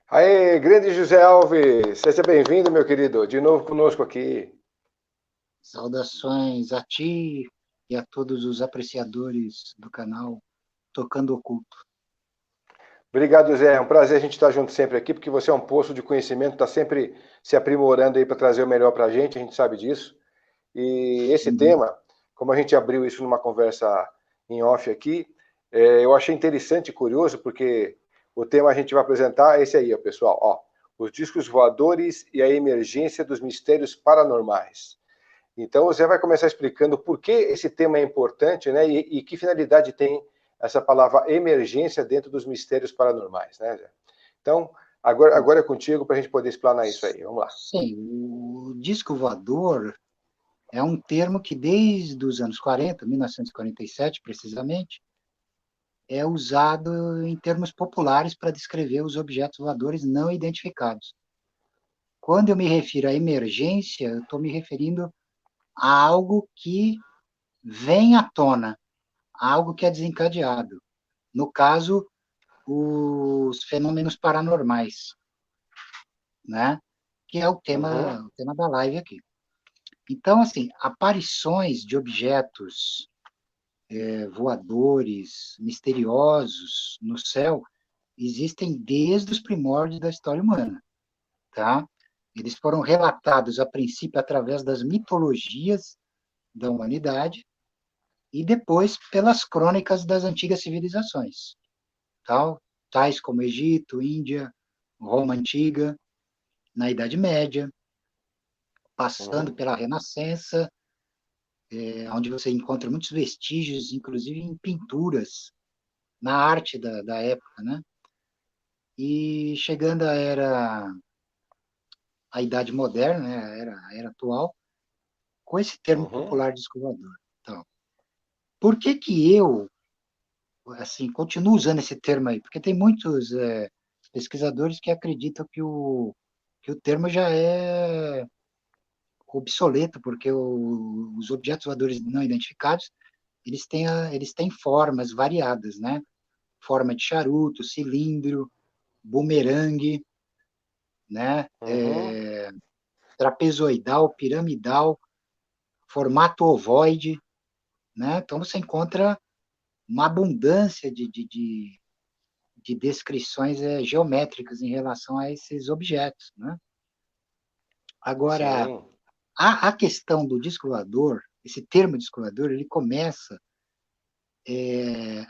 Aí, grande José Alves, seja bem-vindo, meu querido, de novo conosco aqui. Saudações a ti e a todos os apreciadores do canal Tocando Oculto. Obrigado, Zé. É um prazer a gente estar junto sempre aqui, porque você é um poço de conhecimento, está sempre se aprimorando aí para trazer o melhor para a gente sabe disso. E esse Uhum. tema, como a gente abriu isso numa conversa em off aqui, eu achei interessante e curioso, porque o tema a gente vai apresentar é esse aí, ó, pessoal. Ó, os discos voadores e a emergência dos mistérios paranormais. Então, o Zé vai começar explicando por que esse tema é importante, né? E que finalidade tem essa palavra emergência dentro dos mistérios paranormais, né, Zé? Então, agora é contigo para a gente poder explanar isso aí. Vamos lá. Sim, o disco voador é um termo que desde os anos 40, 1947 precisamente, é usado em termos populares para descrever os objetos voadores não identificados. Quando eu me refiro à emergência, eu estou me referindo a algo que vem à tona, a algo que é desencadeado. No caso, os fenômenos paranormais, né? Que é Uhum, o tema da live aqui. Então, assim, aparições de objetos voadores, misteriosos no céu, existem desde os primórdios da história humana, tá? Eles foram relatados, a princípio, através das mitologias da humanidade e depois pelas crônicas das antigas civilizações, tal, tais como Egito, Índia, Roma Antiga, na Idade Média, passando uhum, pela Renascença, onde você encontra muitos vestígios, inclusive em pinturas, na arte da época, né? E chegando à Idade Moderna, né? A era atual, com esse termo uhum, popular de escovador. Então, por que que eu, assim, continuo usando esse termo aí? Porque tem muitos pesquisadores que acreditam que o termo já é obsoleto, porque os objetos voadores não identificados eles têm formas variadas, né? Forma de charuto, cilindro, bumerangue, né? uhum. Trapezoidal, piramidal, formato ovoide, né? Então você encontra uma abundância de descrições geométricas em relação a esses objetos, né? Agora, Sim. a questão do disco voador, esse termo disco voador, ele começa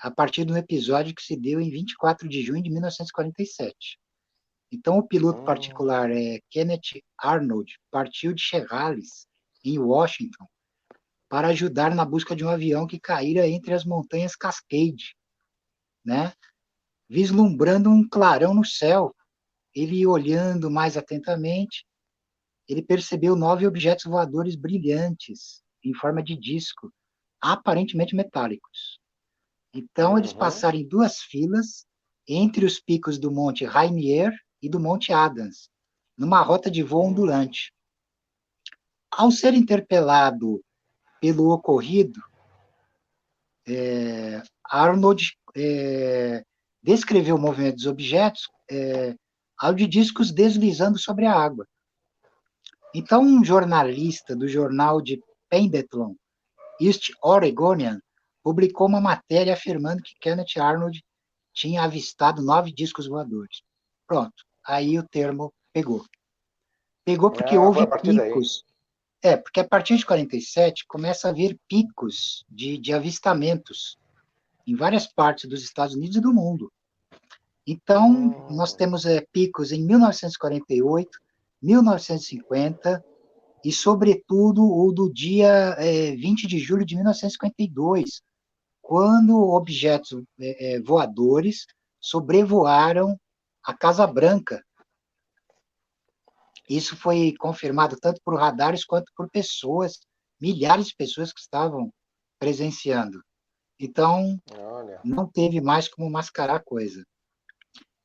a partir de um episódio que se deu em 24 de junho de 1947. Então, o piloto particular Hum, Kenneth Arnold partiu de Chehalis, em Washington, para ajudar na busca de um avião que caíra entre as montanhas Cascade, né? Vislumbrando um clarão no céu. Ele, olhando mais atentamente, ele percebeu 9 objetos voadores brilhantes, em forma de disco, aparentemente metálicos. Então, eles uhum, passaram em duas filas entre os picos do Monte Rainier e do Monte Adams, numa rota de voo hum, ondulante. Ao ser interpelado pelo ocorrido, Arnold descreveu o movimento dos objetos ao de discos deslizando sobre a água. Então, um jornalista do jornal de Pendleton, East Oregonian, publicou uma matéria afirmando que Kenneth Arnold tinha avistado 9 discos voadores. Pronto, aí o termo pegou. Pegou porque Foi a houve partir daí. picos. Porque a partir de 47 começa a haver picos de avistamentos em várias partes dos Estados Unidos e do mundo. Então, nós Hum, temos picos em 1948, 1950 e, sobretudo, o do dia 20 de julho de 1952, quando objetos voadores sobrevoaram a Casa Branca. Isso foi confirmado tanto por radares quanto por pessoas, milhares de pessoas que estavam presenciando. Então, olha. não teve mais como mascarar a coisa.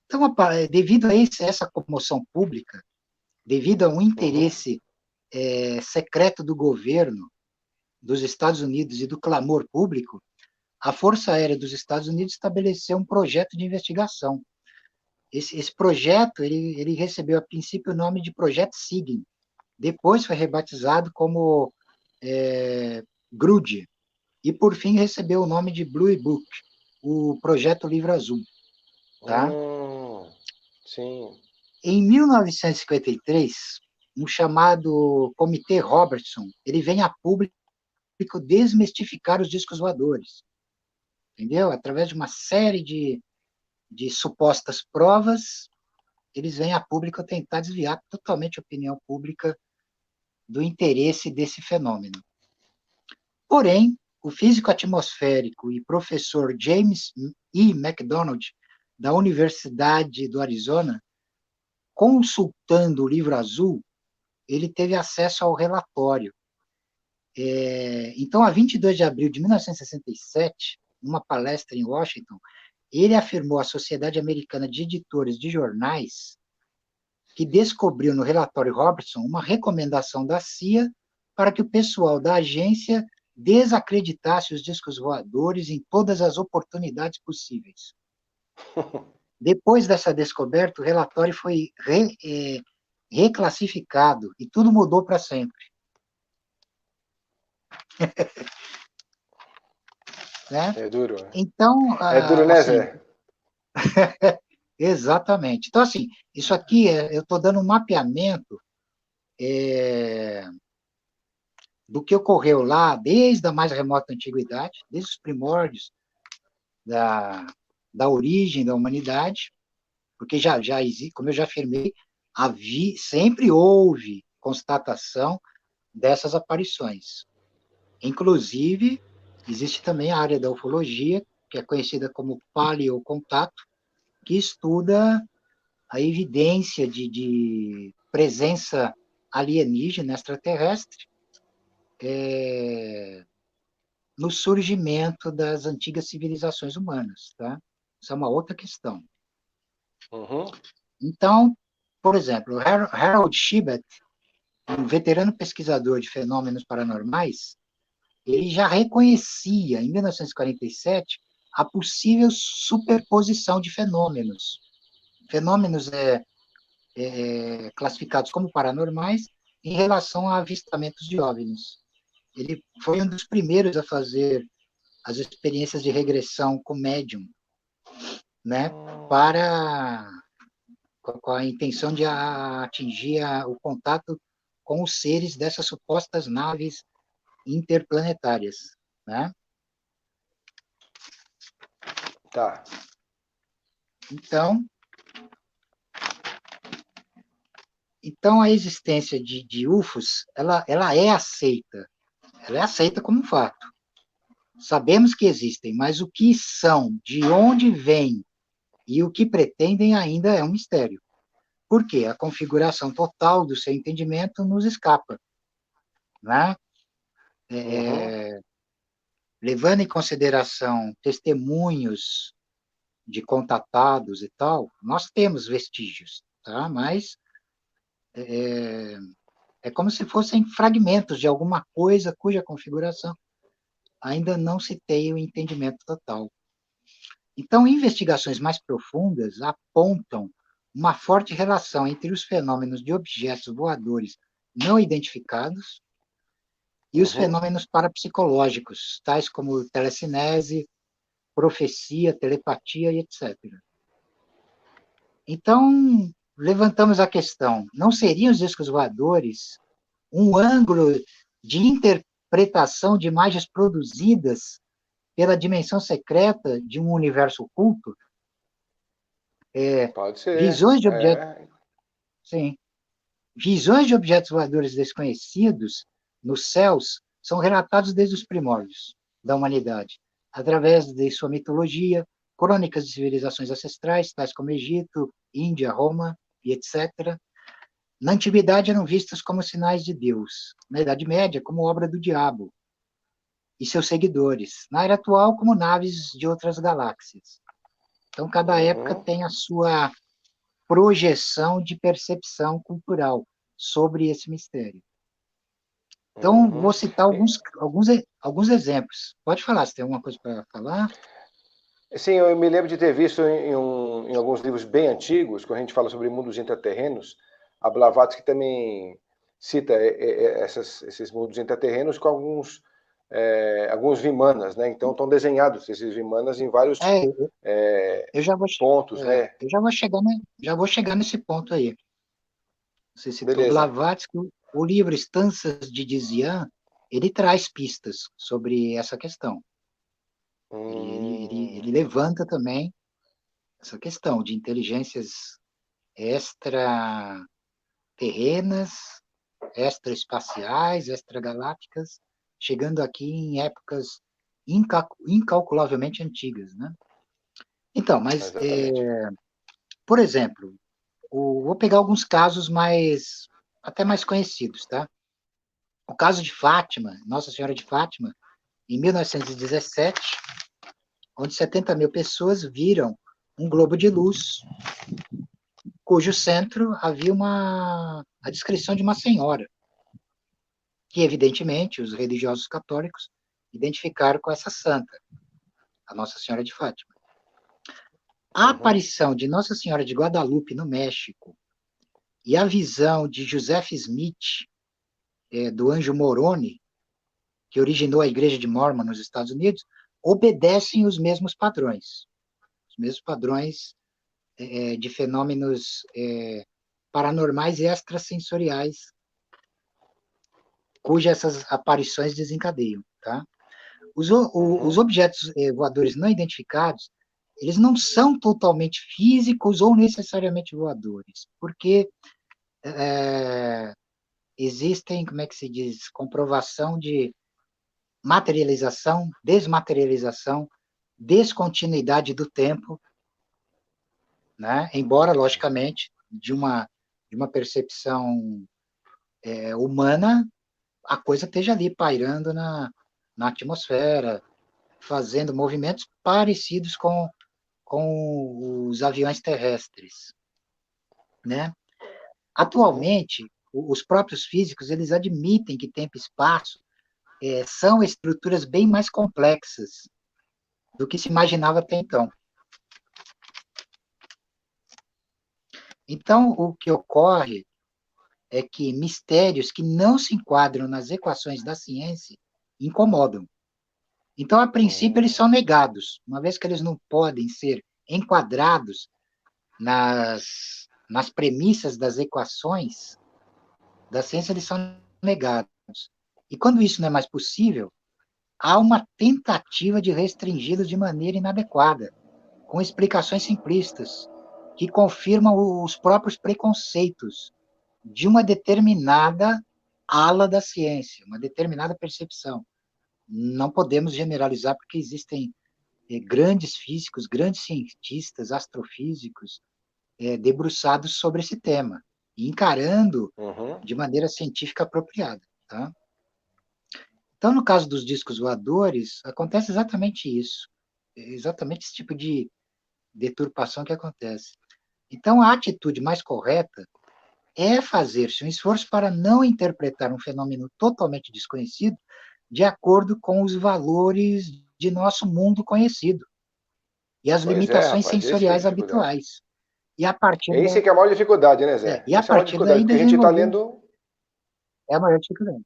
Então, devido a essa comoção pública, devido a um Uhum, interesse secreto do governo dos Estados Unidos e do clamor público, a Força Aérea dos Estados Unidos estabeleceu um projeto de investigação. Esse projeto, ele recebeu a princípio o nome de Projeto Sigyn, depois foi rebatizado como GRUD, e por fim recebeu o nome de Blue Book, o Projeto Livro Azul. Tá? Sim. Em 1953, um chamado Comitê Robertson, ele vem a público desmistificar os discos voadores, entendeu? Através de uma série de supostas provas, eles vêm a público tentar desviar totalmente a opinião pública do interesse desse fenômeno. Porém, o físico atmosférico e professor James E. McDonald, da Universidade do Arizona, consultando o livro azul, ele teve acesso ao relatório. Então, a 22 de abril de 1967, numa palestra em Washington, ele afirmou à Sociedade Americana de Editores de Jornais que descobriu no relatório Robertson uma recomendação da CIA para que o pessoal da agência desacreditasse os discos voadores em todas as oportunidades possíveis. Depois dessa descoberta, o relatório foi reclassificado e tudo mudou para sempre. Né? É duro. Então, É duro, né, assim, Zé? exatamente. Então, assim, isso aqui, eu estou dando um mapeamento do que ocorreu lá desde a mais remota antiguidade, desde os primórdios da origem da humanidade, porque já existe, como eu já afirmei, sempre houve constatação dessas aparições. Inclusive, existe também a área da ufologia, que é conhecida como paleocontato, que estuda a evidência de presença alienígena extraterrestre no surgimento das antigas civilizações humanas. Tá? Isso é uma outra questão. Uhum. Então, por exemplo, Harold Shibet, um veterano pesquisador de fenômenos paranormais, ele já reconhecia, em 1947, a possível superposição de fenômenos. Fenômenos classificados como paranormais em relação a avistamentos de OVNIs. Ele foi um dos primeiros a fazer as experiências de regressão com médium, né, com a intenção de atingir o contato com os seres dessas supostas naves interplanetárias, né? Tá. Então a existência de UFOs, ela é aceita. Ela é aceita como um fato. Sabemos que existem, mas o que são, de onde vêm e o que pretendem ainda é um mistério. Por quê? A configuração total do seu entendimento nos escapa, né? Levando em consideração testemunhos de contatados e tal, nós temos vestígios, tá? Mas é como se fossem fragmentos de alguma coisa cuja configuração ainda não se tem o entendimento total. Então, investigações mais profundas apontam uma forte relação entre os fenômenos de objetos voadores não identificados e os fenômenos parapsicológicos, tais como telecinese, profecia, telepatia e etc. Então, levantamos a questão, não seriam os discos voadores um ângulo de interpretação de imagens produzidas pela dimensão secreta de um universo oculto? Pode ser. Visões de objetos, sim, visões de objetos voadores desconhecidos nos céus são relatados desde os primórdios da humanidade, através de sua mitologia, crônicas de civilizações ancestrais, tais como Egito, Índia, Roma e etc. Na antiguidade eram vistos como sinais de Deus, na Idade Média como obra do diabo e seus seguidores, na era atual como naves de outras galáxias. Então, cada época tem a sua projeção de percepção cultural sobre esse mistério. Então, vou citar alguns exemplos. Pode falar, se tem alguma coisa para falar? Sim, eu me lembro de ter visto em alguns livros bem antigos, quando a gente fala sobre mundos intraterrenos, a Blavatsky também cita esses mundos intraterrenos com alguns vimanas, né? Então estão desenhados esses vimanas em vários É, eu já vou, pontos, né? eu já vou chegar, né? Já vou chegar nesse ponto aí. Você citou Beleza. Blavatsky, o livro Estâncias de Dzian, ele traz pistas sobre essa questão. Ele levanta também essa questão de inteligências extraterrenas, extraespaciais, extragalácticas, chegando aqui em épocas incalculavelmente antigas, né? Então, mas, Exatamente. por exemplo, vou pegar alguns casos até mais conhecidos, tá? O caso de Fátima, Nossa Senhora de Fátima, em 1917, onde 70 mil pessoas viram um globo de luz, cujo centro havia a descrição de uma senhora, que evidentemente os religiosos católicos identificaram com essa santa, a Nossa Senhora de Fátima. A aparição de Nossa Senhora de Guadalupe no México e a visão de Joseph Smith, do anjo Moroni, que originou a Igreja de Mormon nos Estados Unidos, obedecem os mesmos padrões de fenômenos paranormais e extrasensoriais, cujas essas aparições desencadeiam. Tá? Os objetos voadores não identificados, eles não são totalmente físicos ou necessariamente voadores, porque existem, como é que se diz, comprovação de materialização, desmaterialização, descontinuidade do tempo, né? Embora, logicamente, de uma percepção humana, a coisa esteja ali pairando na atmosfera, fazendo movimentos parecidos com os aviões terrestres, né? Atualmente, os próprios físicos, eles admitem que tempo e espaço são estruturas bem mais complexas do que se imaginava até então. Então, o que ocorre é que mistérios que não se enquadram nas equações da ciência incomodam. Então, a princípio, eles são negados, uma vez que eles não podem ser enquadrados nas premissas das equações da ciência, eles são negados. E quando isso não é mais possível, há uma tentativa de restringi-los de maneira inadequada, com explicações simplistas, que confirmam os próprios preconceitos de uma determinada ala da ciência, uma determinada percepção. Não podemos generalizar, porque existem grandes físicos, grandes cientistas, astrofísicos, debruçados sobre esse tema, e encarando de maneira científica apropriada. Tá? Então, no caso dos discos voadores, acontece exatamente isso, exatamente esse tipo de deturpação que acontece. Então, a atitude mais correta é fazer-se um esforço para não interpretar um fenômeno totalmente desconhecido de acordo com os valores de nosso mundo conhecido e as Pois é, limitações rapaz, esse que é a sensoriais dificuldade. habituais. E a partir Esse que é a maior dificuldade, né, Zé? e a Essa é a maior partir dificuldade, daí porque a gente está desenvolver lendo. a maior dificuldade.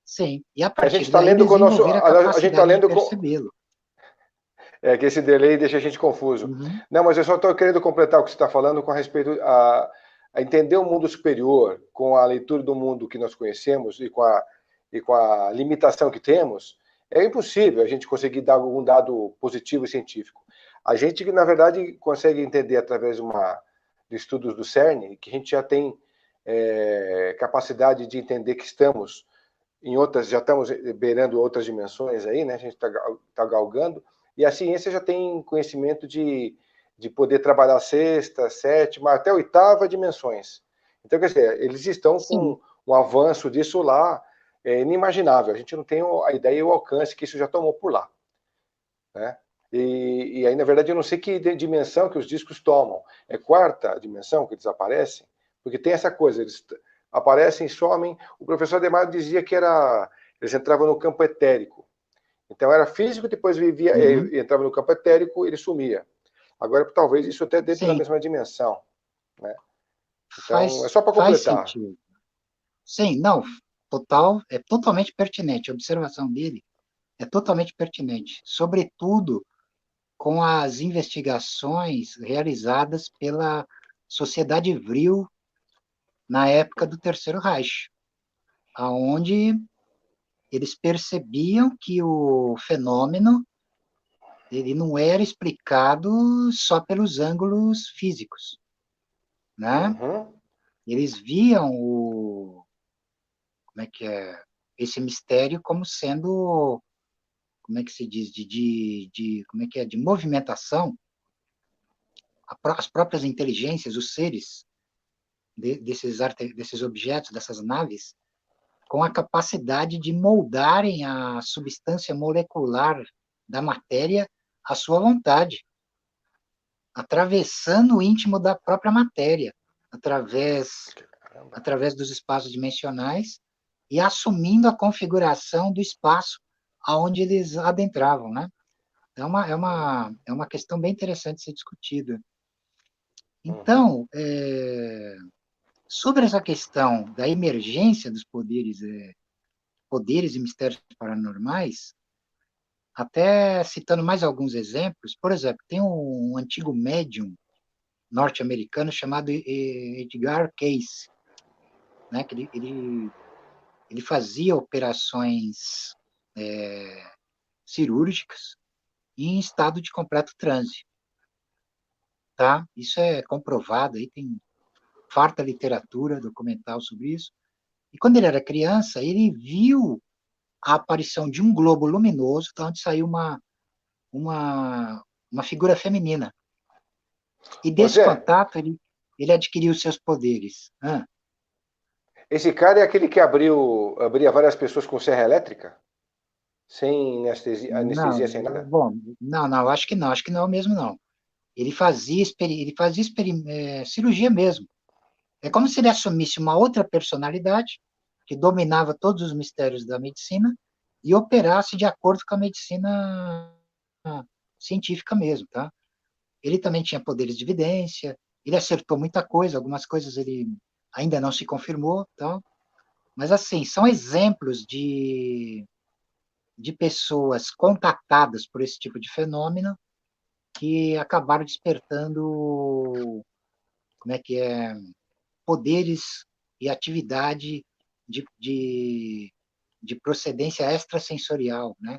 Sim, e a A gente partir está daí lendo com o nosso. desenvolver a A gente está capacidade de lendo com. percebê-lo. É que esse delay deixa a gente confuso. Uhum. Não, mas eu só estou querendo completar o que você está falando com respeito a entender o mundo superior, com a leitura do mundo que nós conhecemos e com a limitação que temos. É impossível a gente conseguir dar algum dado positivo e científico. A gente, na verdade, consegue entender através de estudos do CERN, que a gente já tem capacidade de entender que estamos em outras, já estamos beirando outras dimensões aí, né? A gente está galgando, e a ciência já tem conhecimento de poder trabalhar sexta, sétima, até oitava dimensões. Então, quer dizer, eles estão Sim. com um avanço disso lá inimaginável. A gente não tem a ideia e o alcance que isso já tomou por lá, né? E aí, na verdade, eu não sei que dimensão que os discos tomam. É quarta dimensão que eles aparecem? Porque tem essa coisa, eles aparecem, somem. O professor Ademar dizia que eles entravam no campo etérico. Então era físico, depois vivia, entrava no campo etérico, ele sumia. Agora, talvez isso até dentro da Sim, mesma dimensão, né? Então, é faz, só para faz completar. sentido. Sim, não, total, é totalmente pertinente. A observação dele é totalmente pertinente, sobretudo com as investigações realizadas pela Sociedade Vril na época do Terceiro Reich, aonde eles percebiam que o fenômeno ele não era explicado só pelos ângulos físicos, né? Uhum. Eles viam como é que é, esse mistério como sendo, como é que se diz, como é que é, de movimentação, as próprias inteligências, os seres desses objetos, dessas naves, com a capacidade de moldarem a substância molecular da matéria à sua vontade, atravessando o íntimo da própria matéria, através, através dos espaços dimensionais e assumindo a configuração do espaço aonde eles adentravam, né? É uma questão bem interessante de ser discutida. Uhum. Então, sobre essa questão da emergência dos poderes e mistérios paranormais, até citando mais alguns exemplos, por exemplo, tem um antigo médium norte-americano chamado Edgar Cayce, né, que ele fazia operações cirúrgicas em estado de completo transe, tá? Isso é comprovado, aí tem farta literatura documental sobre isso. E quando ele era criança, ele viu a aparição de um globo luminoso, de onde saiu uma figura feminina. E Ô desse Zé, contato, ele adquiriu seus poderes. esse cara é aquele que abria várias pessoas com serra elétrica? Sem anestesia, Não, anestesia sem nada? bom, não, acho que não é o mesmo, não. Ele fazia cirurgia mesmo. É como se ele assumisse uma outra personalidade que dominava todos os mistérios da medicina e operasse de acordo com a medicina científica mesmo, tá? Ele também tinha poderes de evidência, ele acertou muita coisa, algumas coisas ele ainda não se confirmou, tá? Mas assim, são exemplos de pessoas contactadas por esse tipo de fenômeno que acabaram despertando, como é que é, poderes e atividade de procedência extrasensorial, né?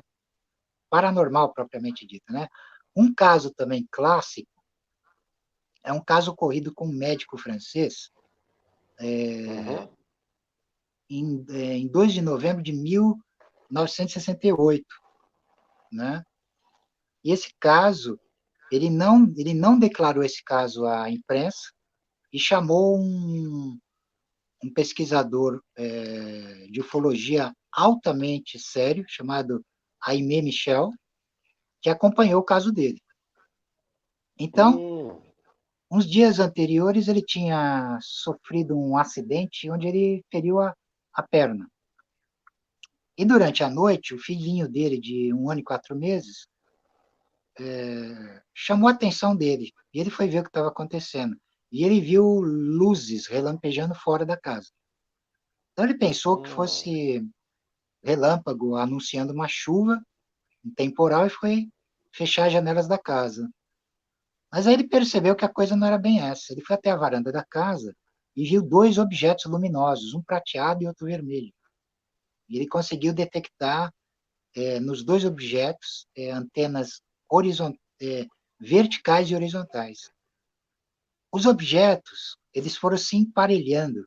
Paranormal propriamente dita, né? Um caso também clássico é um caso ocorrido com um médico francês Uhum. em 2 de novembro de 1968, né? E esse caso, ele não declarou esse caso à imprensa e chamou um pesquisador de ufologia altamente sério, chamado Aimé Michel, que acompanhou o caso dele. Então, Hum. uns dias anteriores, ele tinha sofrido um acidente onde ele feriu a perna. E durante a noite, o filhinho dele, de 1 ano e 4 meses, chamou a atenção dele. E ele foi ver o que estava acontecendo. E ele viu luzes relampejando fora da casa. Então ele pensou que Hum. fosse relâmpago anunciando uma chuva, um temporal, e foi fechar as janelas da casa. Mas aí ele percebeu que a coisa não era bem essa. Ele foi até a varanda da casa e viu dois objetos luminosos, um prateado e outro vermelho. E ele conseguiu detectar nos dois objetos antenas verticais e horizontais. Os objetos eles foram se emparelhando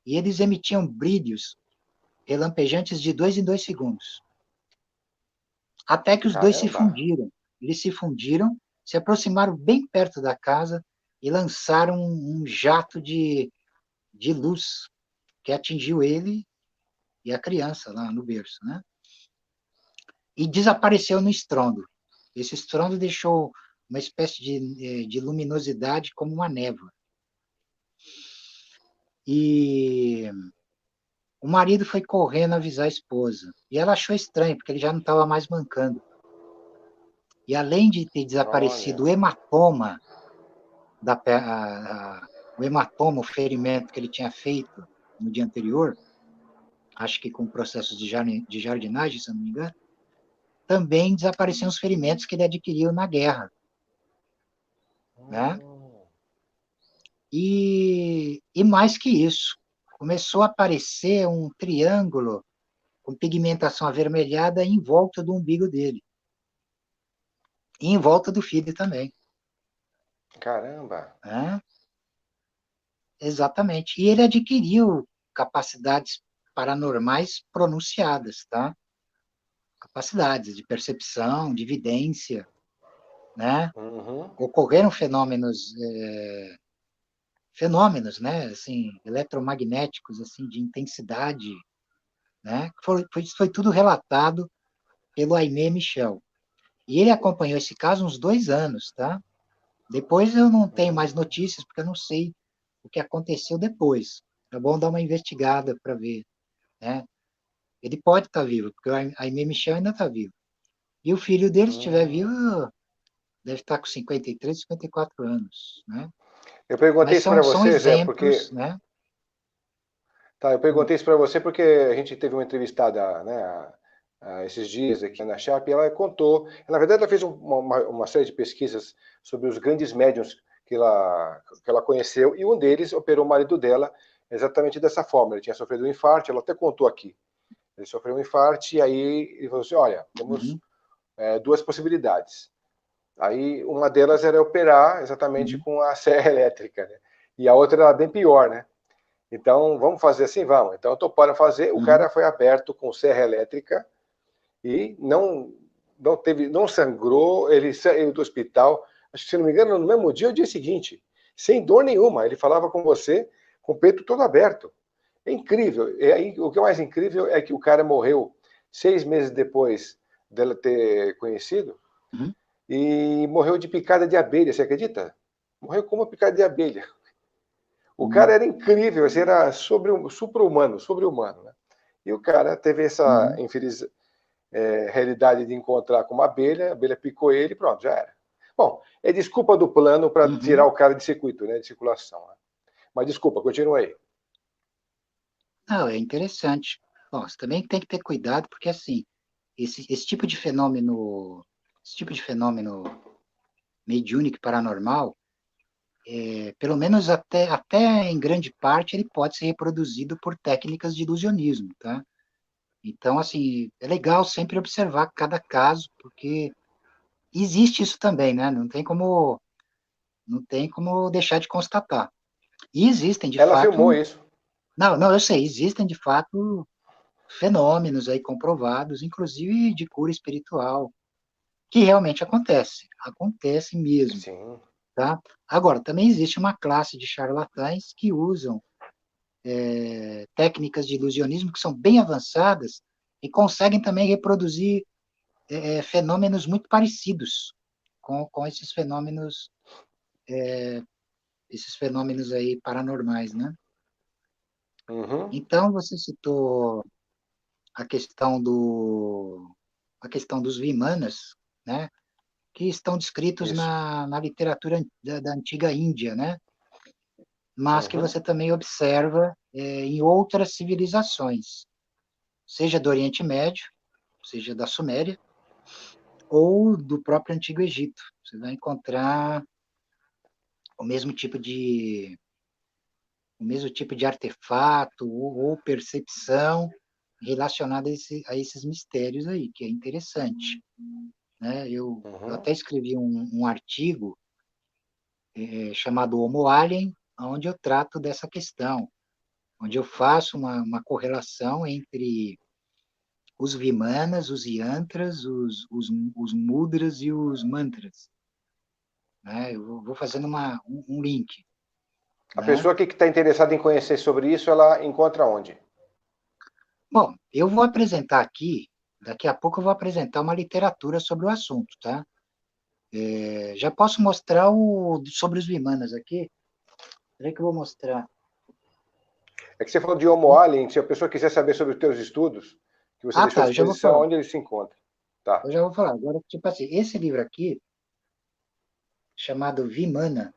e eles emitiam brilhos relampejantes de 2 em 2 segundos, até que os dois se Caramba. fundiram. Eles se fundiram, se aproximaram bem perto da casa e lançaram um jato de luz que atingiu ele e a criança lá no berço, né? E desapareceu no estrondo. Esse estrondo deixou uma espécie de luminosidade como uma névoa. E O marido foi correndo avisar a esposa. E ela achou estranho, porque ele já não estava mais mancando. E além de ter Olha. desaparecido o hematoma, o hematoma, o ferimento que ele tinha feito no dia anterior, acho que com processos de jardinagem, se eu não me engano, também desapareciam os ferimentos que ele adquiriu na guerra. Né? E mais que isso, começou a aparecer um triângulo com pigmentação avermelhada em volta do umbigo dele. E em volta do filho também. Caramba. Né? Exatamente. E ele adquiriu capacidades paranormais pronunciadas, tá? Capacidades de percepção, de evidência, né? Uhum. Ocorreram fenômenos, né? Assim, eletromagnéticos, assim, de intensidade, né? Foi tudo relatado pelo Aimé Michel. E ele acompanhou esse caso uns 2 anos, tá? Depois eu não tenho mais notícias, porque eu não sei o que aconteceu depois. É bom dar uma investigada para ver, né? Ele pode estar vivo, porque o Aimé Michel ainda está vivo. E o filho dele, se estiver vivo, deve estar com 53, 54 anos, né? Eu perguntei Mas isso para são você, Zé, porque exemplos, né? tá, eu perguntei isso para você porque a gente teve uma entrevistada, né, esses dias aqui na Sharp, e ela contou, na verdade ela fez uma série de pesquisas sobre os grandes médiums que ela conheceu, e um deles operou o marido dela exatamente dessa forma. Ele tinha sofrido um infarto, ela até contou aqui. Ele sofreu um infarto e aí ele falou assim, olha, temos Uhum, 2 possibilidades. Aí uma delas era operar exatamente uhum, com a serra elétrica, né? E a outra era bem pior, né? Então, vamos fazer assim? Vamos. Então, toparam fazer. O uhum, cara foi aberto com serra elétrica e não sangrou. Ele saiu do hospital, acho que se não me engano, no mesmo dia ou dia seguinte, sem dor nenhuma. Ele falava com você com o peito todo aberto. É incrível. E aí, o que é mais incrível é que o cara morreu 6 meses depois dela ter conhecido uhum, e morreu de picada de abelha. Você acredita? Morreu com uma picada de abelha. O cara uhum, era incrível, assim, era super-humano, sobre-humano, né? E o cara teve essa uhum, infeliz realidade de encontrar com uma abelha, a abelha picou ele e pronto, já era. Bom, é desculpa do plano para tirar uhum. o cara de circuito, né, de circulação. Né? Mas desculpa, continua aí. Não, é interessante. Bom, você também tem que ter cuidado, porque assim, esse tipo de fenômeno mediúnico paranormal, pelo menos até em grande parte, ele pode ser reproduzido por técnicas de ilusionismo, tá? Então, assim, é legal sempre observar cada caso, porque existe isso também, né? Não tem como deixar de constatar. E existem, de Ela filmou fato, isso. não, não, eu sei, existem, de fato, fenômenos aí comprovados, inclusive de cura espiritual, que realmente acontece mesmo, Sim. tá? Agora, também existe uma classe de charlatães que usam técnicas de ilusionismo que são bem avançadas e conseguem também reproduzir fenômenos muito parecidos com esses fenômenos aí paranormais, né? Uhum. Então, você citou a questão a questão dos Vimanas, né? Que estão descritos Isso. na literatura da antiga Índia, né? Mas que Uhum. você também observa em outras civilizações, seja do Oriente Médio, seja da Suméria, ou do próprio Antigo Egito. Você vai encontrar o mesmo tipo de, o mesmo tipo de artefato ou percepção relacionada a esses mistérios aí, que é interessante. Né? Eu Uhum. até escrevi um artigo chamado Homo Alien, onde eu trato dessa questão, onde eu faço uma correlação entre os Vimanas, os Yantras, os Mudras e os Mantras. Né? Eu vou fazendo um link. A Né? pessoa que está interessada em conhecer sobre isso, ela encontra onde? Bom, eu vou apresentar aqui, daqui a pouco eu vou apresentar uma literatura sobre o assunto, tá? Já posso mostrar sobre os Vimanas aqui? Espera aí que eu vou mostrar. É que você falou de Homo Alien, se a pessoa quiser saber sobre os teus estudos, que você deixou à Tá, eu já vou disposição, falar. onde ele se encontra. Tá. Eu já vou falar. Agora, tipo assim, esse livro aqui, chamado Vimana,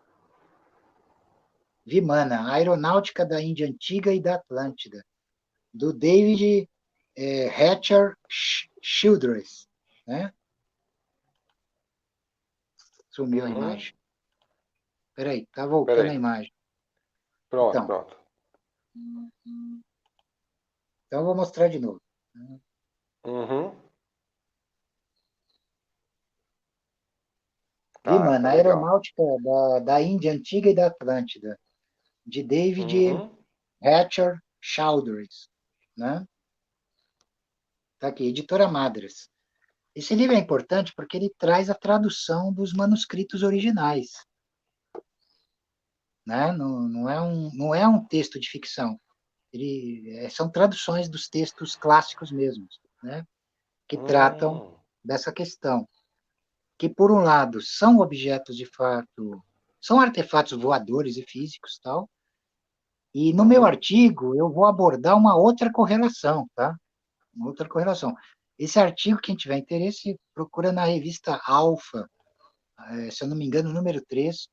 Vimana, a Aeronáutica da Índia Antiga e da Atlântida, do David Hatcher Childress, né? Sumiu a Uhum. imagem. Peraí, tá voltando a Peraí. imagem. Pronto, Então, pronto. eu vou mostrar de novo. Uhum. Tá, Vimana, tá a legal. Aeronáutica da Índia Antiga e da Atlântida, de David Uhum. Hatcher Childress, né? Tá aqui, Editora Madras. Esse livro é importante porque ele traz a tradução dos manuscritos originais, né? Não é um texto de ficção. São traduções dos textos clássicos mesmos, né? Que tratam Hum. dessa questão. Que, por um lado, são objetos de fato, são artefatos voadores e físicos, tal. E no meu Uhum. artigo eu vou abordar uma outra correlação, tá? Uma outra correlação. Esse artigo, quem tiver interesse, procura na revista Alpha, se eu não me engano, número 3,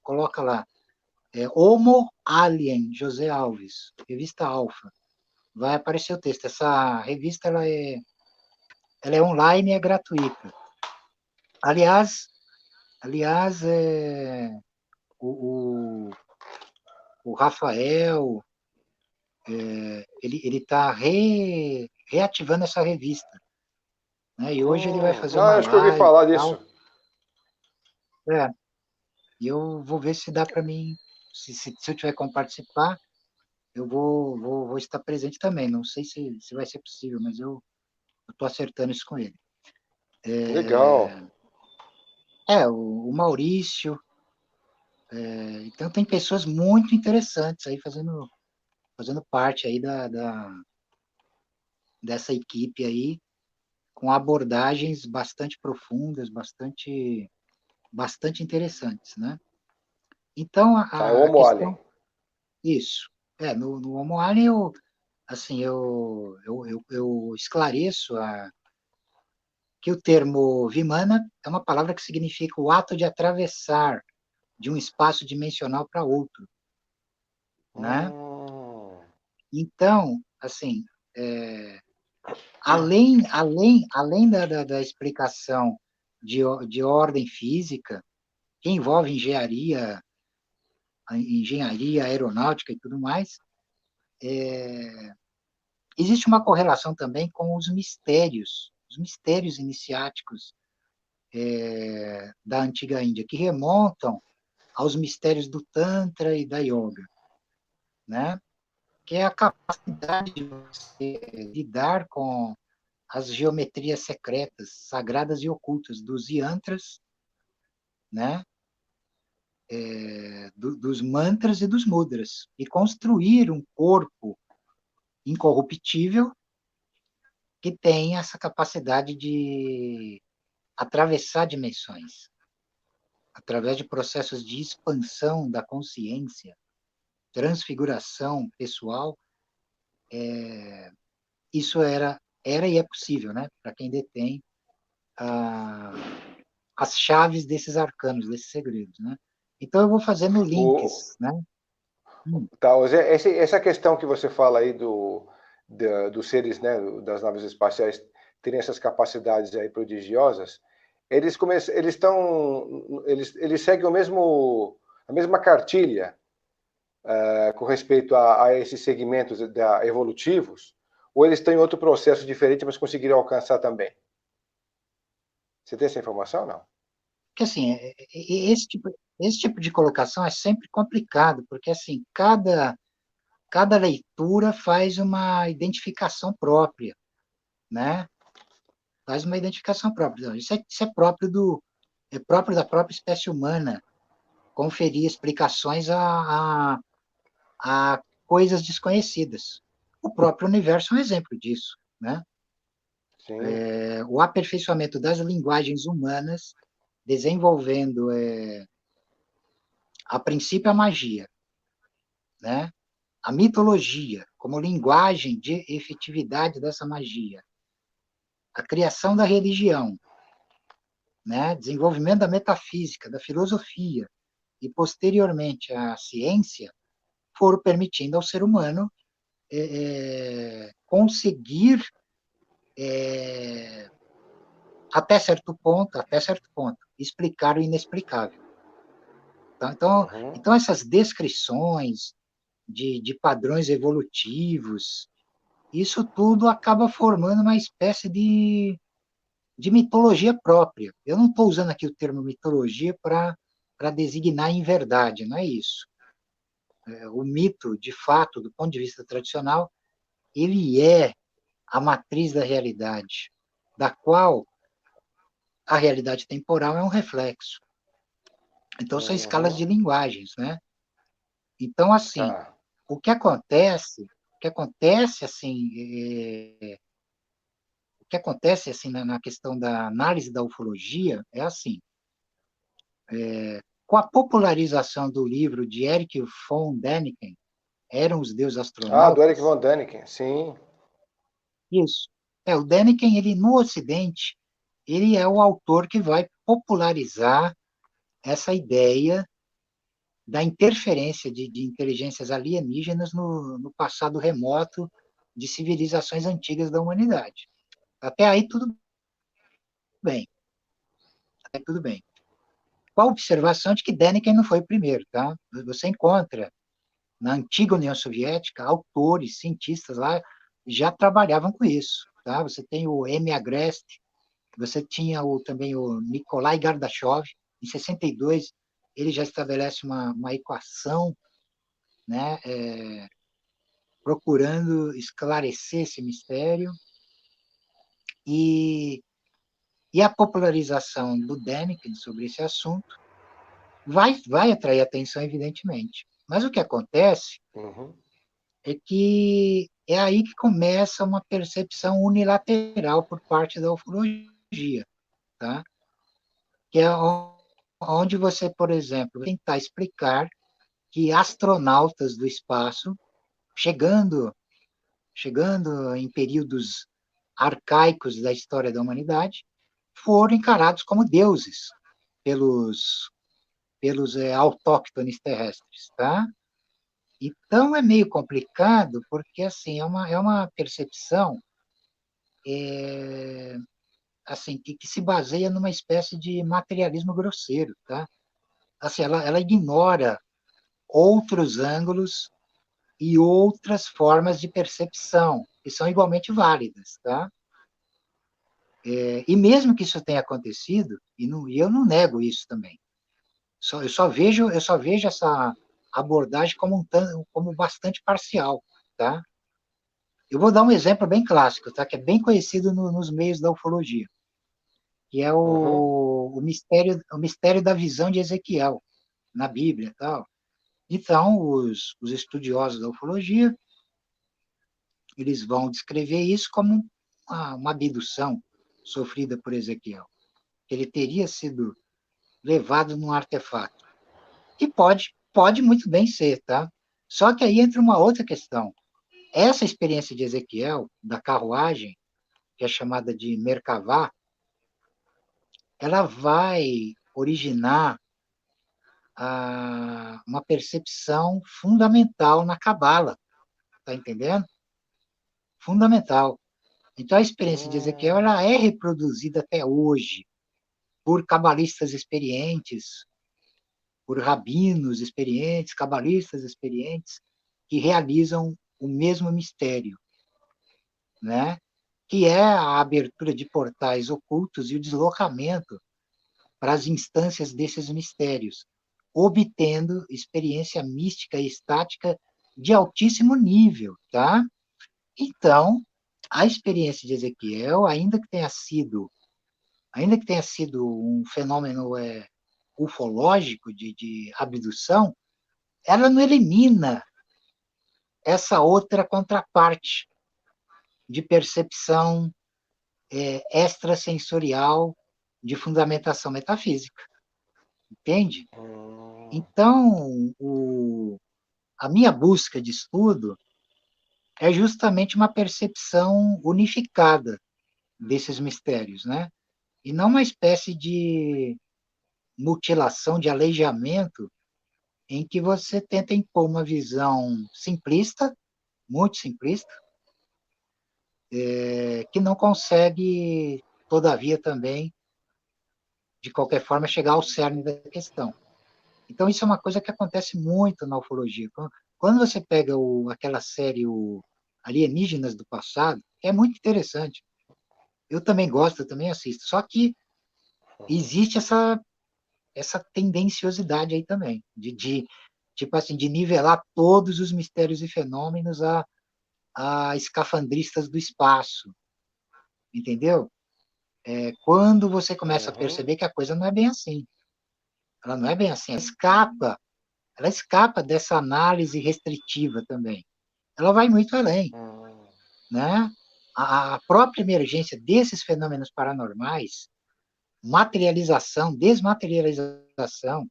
coloca lá, Homo Alien, José Alves, revista Alpha. Vai aparecer o texto. Essa revista ela é online e é gratuita. Aliás, o, o, o Rafael, ele está reativando essa revista, né? E hoje ele vai fazer Ah, uma acho que eu ouvi live falar e tal. disso. É, e eu vou ver se dá para mim, se eu tiver como participar, eu vou estar presente também. Não sei se vai ser possível, mas eu estou acertando isso com ele. Legal. O Maurício. Então, tem pessoas muito interessantes aí fazendo parte aí dessa equipe aí, com abordagens bastante profundas, bastante interessantes, né? Então, Tá, é a Homo Alien. questão, isso, no Homo Alien, assim, eu esclareço que o termo Vimana é uma palavra que significa o ato de atravessar de um espaço dimensional para outro, né? Hum. Então, assim, é, além da explicação de ordem física, que envolve engenharia aeronáutica e tudo mais, existe uma correlação também com os mistérios iniciáticos da antiga Índia, que remontam aos mistérios do Tantra e da Yoga, né? Que é a capacidade de você lidar com as geometrias secretas, sagradas e ocultas dos yantras, né? Dos mantras e dos mudras, e construir um corpo incorruptível que tem essa capacidade de atravessar dimensões, através de processos de expansão da consciência, transfiguração pessoal. Isso era e é possível, né? Para quem detém a, as chaves desses arcanos, desses segredos, né? Então eu vou fazendo O, links, né? tá, essa questão que você fala aí dos seres, né, das naves espaciais terem essas capacidades aí prodigiosas, eles seguem a mesma cartilha com respeito a esses segmentos evolutivos, ou eles têm outro processo diferente, mas conseguiram alcançar também? Você tem essa informação, não? Porque, assim, esse tipo de colocação é sempre complicado, porque, assim, cada leitura faz uma identificação própria, né? Faz uma identificação própria. Então, isso é próprio da própria espécie humana, conferir explicações a coisas desconhecidas. O próprio universo é um exemplo disso, né? Sim. O aperfeiçoamento das linguagens humanas, desenvolvendo, a princípio, a magia, né? a mitologia como linguagem de efetividade dessa magia, a criação da religião, né, desenvolvimento da metafísica, da filosofia e, posteriormente, a ciência, foram permitindo ao ser humano conseguir, até certo ponto, explicar o inexplicável. Então essas descrições de padrões evolutivos, isso tudo acaba formando uma espécie de mitologia própria. Eu não estou usando aqui o termo mitologia para designar em verdade, não é isso. O mito, de fato, do ponto de vista tradicional, ele é a matriz da realidade, da qual a realidade temporal é um reflexo. Então, são escalas de linguagens, né? Então, assim, Tá. o que acontece, assim, o que acontece assim na questão da análise da ufologia é assim, com a popularização do livro de Erich von Däniken, Eram os Deuses Ah, do Eric Astronautas, von Däniken, sim. isso. O Däniken, ele no Ocidente, ele é o autor que vai popularizar essa ideia da interferência de inteligências alienígenas no passado remoto de civilizações antigas da humanidade. Até aí tudo bem, tudo bem. Com a observação de que Däniken não foi o primeiro, tá? Você encontra na antiga União Soviética autores, cientistas lá já trabalhavam com isso, tá? Você tem o M. Agreste, você tinha também o Nikolai Gardashov, em 62 ele já estabelece uma equação, né, procurando esclarecer esse mistério, e, e a popularização do Däniken sobre esse assunto vai atrair atenção, evidentemente. Mas o que acontece é que é aí que começa uma percepção unilateral por parte da ufologia, tá? Que é onde você, por exemplo, tentar explicar que astronautas do espaço, chegando em períodos arcaicos da história da humanidade, foram encarados como deuses pelos autóctones terrestres, tá? Então é meio complicado, porque assim é uma percepção assim que se baseia numa espécie de materialismo grosseiro, tá? Assim, ela ignora outros ângulos e outras formas de percepção que são igualmente válidas, tá? E mesmo que isso tenha acontecido, e eu não nego isso também, eu só vejo essa abordagem como bastante parcial, tá? Eu vou dar um exemplo bem clássico, tá? Que é bem conhecido nos meios da ufologia, que é o mistério da visão de Ezequiel na Bíblia e tal. Então, os estudiosos da ufologia, eles vão descrever isso como uma abdução sofrida por Ezequiel. Ele teria sido levado num artefato. E pode muito bem ser, tá? Só que aí entra uma outra questão. Essa experiência de Ezequiel, da carruagem, que é chamada de Merkavá, ela vai originar uma percepção fundamental na Cabala, tá entendendo? Fundamental. Então, a experiência de Ezequiel ela é reproduzida até hoje por cabalistas experientes, por rabinos experientes, cabalistas experientes, que realizam o mesmo mistério, né? Que é a abertura de portais ocultos e o deslocamento para as instâncias desses mistérios, obtendo experiência mística e estática de altíssimo nível, tá? Então, a experiência de Ezequiel, ainda que tenha sido um fenômeno ufológico de abdução, ela não elimina essa outra contraparte de percepção extrasensorial de fundamentação metafísica, entende? Então, a minha busca de estudo é justamente uma percepção unificada desses mistérios, né? E não uma espécie de mutilação, de aleijamento, em que você tenta impor uma visão simplista, muito simplista, que não consegue, todavia, também, de qualquer forma, chegar ao cerne da questão. Então, isso é uma coisa que acontece muito na ufologia. Quando você pega aquela série Alienígenas do Passado, que é muito interessante, eu também gosto, eu também assisto, só que existe essa tendenciosidade aí também, tipo assim, de nivelar todos os mistérios e fenômenos a escafandristas do espaço, entendeu? Quando você começa a Uhum. perceber que a coisa não é bem assim. Ela não é bem assim, ela escapa dessa análise restritiva também. Ela vai muito além, Uhum. né? A própria emergência desses fenômenos paranormais, materialização, desmaterialização,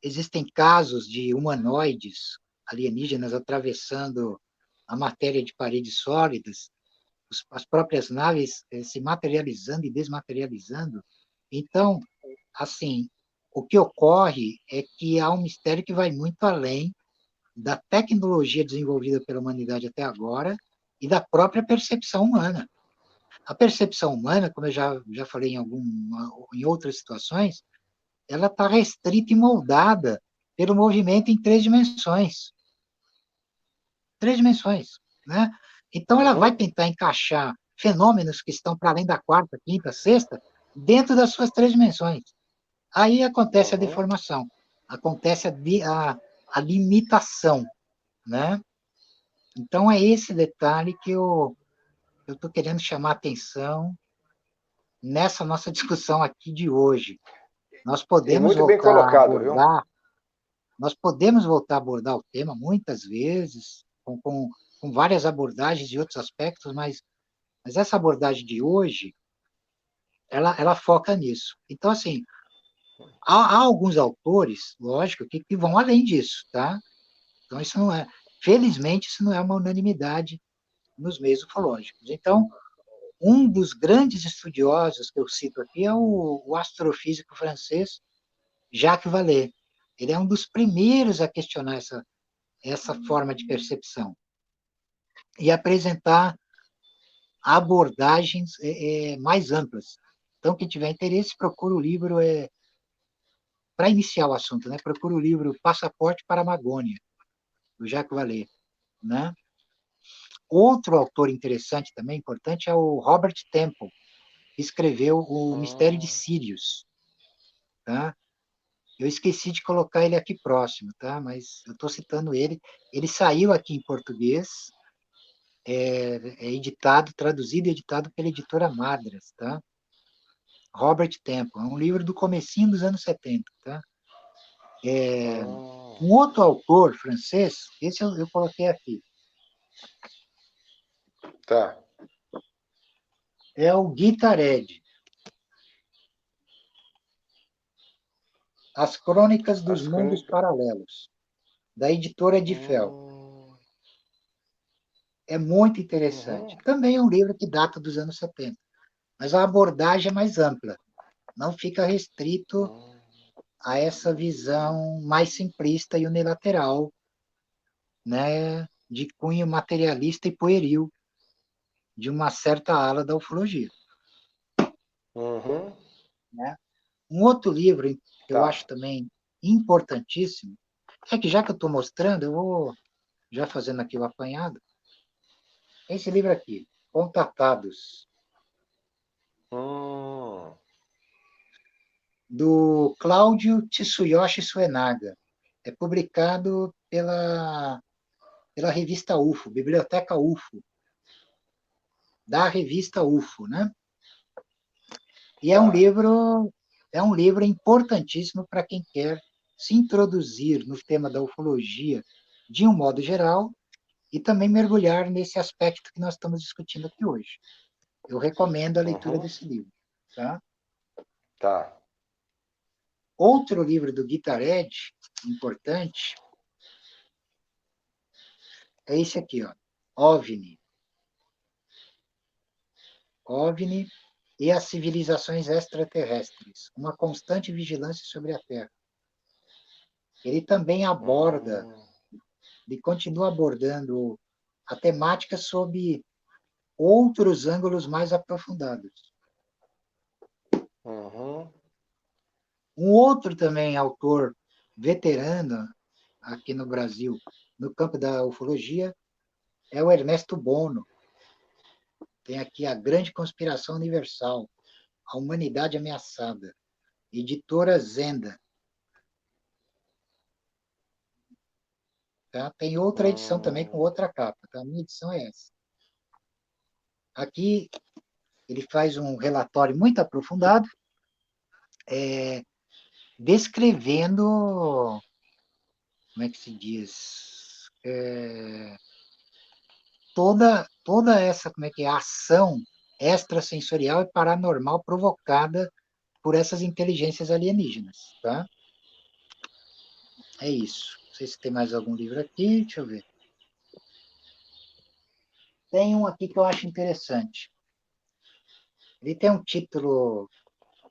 existem casos de humanoides alienígenas atravessando a matéria de paredes sólidas, as próprias naves se materializando e desmaterializando. Então, assim, o que ocorre é que há um mistério que vai muito além da tecnologia desenvolvida pela humanidade até agora e da própria percepção humana. A percepção humana, como eu já falei em outras situações, ela está restrita e moldada pelo movimento em três dimensões. Três dimensões, né? Então, ela vai Uhum. tentar encaixar fenômenos que estão para além da quarta, quinta, sexta, dentro das suas três dimensões. Aí acontece a Uhum. deformação, acontece a limitação, né? Então, é esse detalhe que eu estou querendo chamar a atenção nessa nossa discussão aqui de hoje. Nós E podemos muito bem voltar a colocado, viu? abordar, nós podemos voltar a abordar o tema muitas vezes, com várias abordagens e outros aspectos, mas essa abordagem de hoje, ela foca nisso. Então, assim, há alguns autores, lógico, que vão além disso, tá? Então, isso não é, felizmente, isso não é uma unanimidade nos meios ufológicos. Então, um dos grandes estudiosos que eu cito aqui é o astrofísico francês Jacques Vallée. Ele é um dos primeiros a questionar essa forma de percepção e apresentar abordagens mais amplas. Então, quem tiver interesse, procura o livro, para iniciar o assunto, né? Procura o livro Passaporte para a Amazônia, do Jacques Vallée, né? Outro autor interessante também, importante, é o Robert Temple, que escreveu O Mistério de Hum. Sirius, tá? Eu esqueci de colocar ele aqui próximo, tá? Mas eu estou citando ele. Ele saiu aqui em português, é editado, traduzido e editado pela editora Madras, tá? Robert Temple, é um livro do comecinho dos anos 70, tá? Hum. Um outro autor francês, esse eu coloquei aqui, Tá. é o Guy Tarede, As Crônicas dos As Mundos crônicas. Paralelos, da editora Edifel. Hum. É muito interessante. Uhum. Também é um livro que data dos anos 70, mas a abordagem é mais ampla. Não fica restrito Hum. a essa visão mais simplista e unilateral, né, de cunho materialista e pueril de uma certa ala da ufologia. Uhum. Né? Um outro livro que eu Tá. acho também importantíssimo, é que já que eu estou mostrando, eu vou já fazendo aqui o apanhado, é esse livro aqui, Contatados, Hum. do Cláudio Tsuyoshi Suenaga. É publicado pela revista UFO, Biblioteca UFO, da revista UFO, né? E Tá. é um livro importantíssimo para quem quer se introduzir no tema da ufologia de um modo geral e também mergulhar nesse aspecto que nós estamos discutindo aqui hoje. Eu recomendo a leitura Uhum. desse livro. Tá? Tá. Outro livro do Guitar Edge, importante, é esse aqui, ó, OVNI. OVNI e as civilizações extraterrestres, uma constante vigilância sobre a Terra. Ele também aborda, Hum, e continua abordando a temática sob outros ângulos mais aprofundados. uhum, Um outro também autor veterano aqui no Brasil, no campo da ufologia, é o Ernesto Bono. Tem aqui A Grande Conspiração Universal, A Humanidade Ameaçada, editora Zenda. Tá? Tem outra edição também com hum, outra capa. Tá? A minha edição é essa. Aqui ele faz um relatório muito aprofundado, descrevendo, como é que se diz, toda essa, como é que é, ação extrasensorial e paranormal provocada por essas inteligências alienígenas, tá? É isso. Não sei se tem mais algum livro aqui, deixa eu ver. Tem um aqui que eu acho interessante. Ele tem um título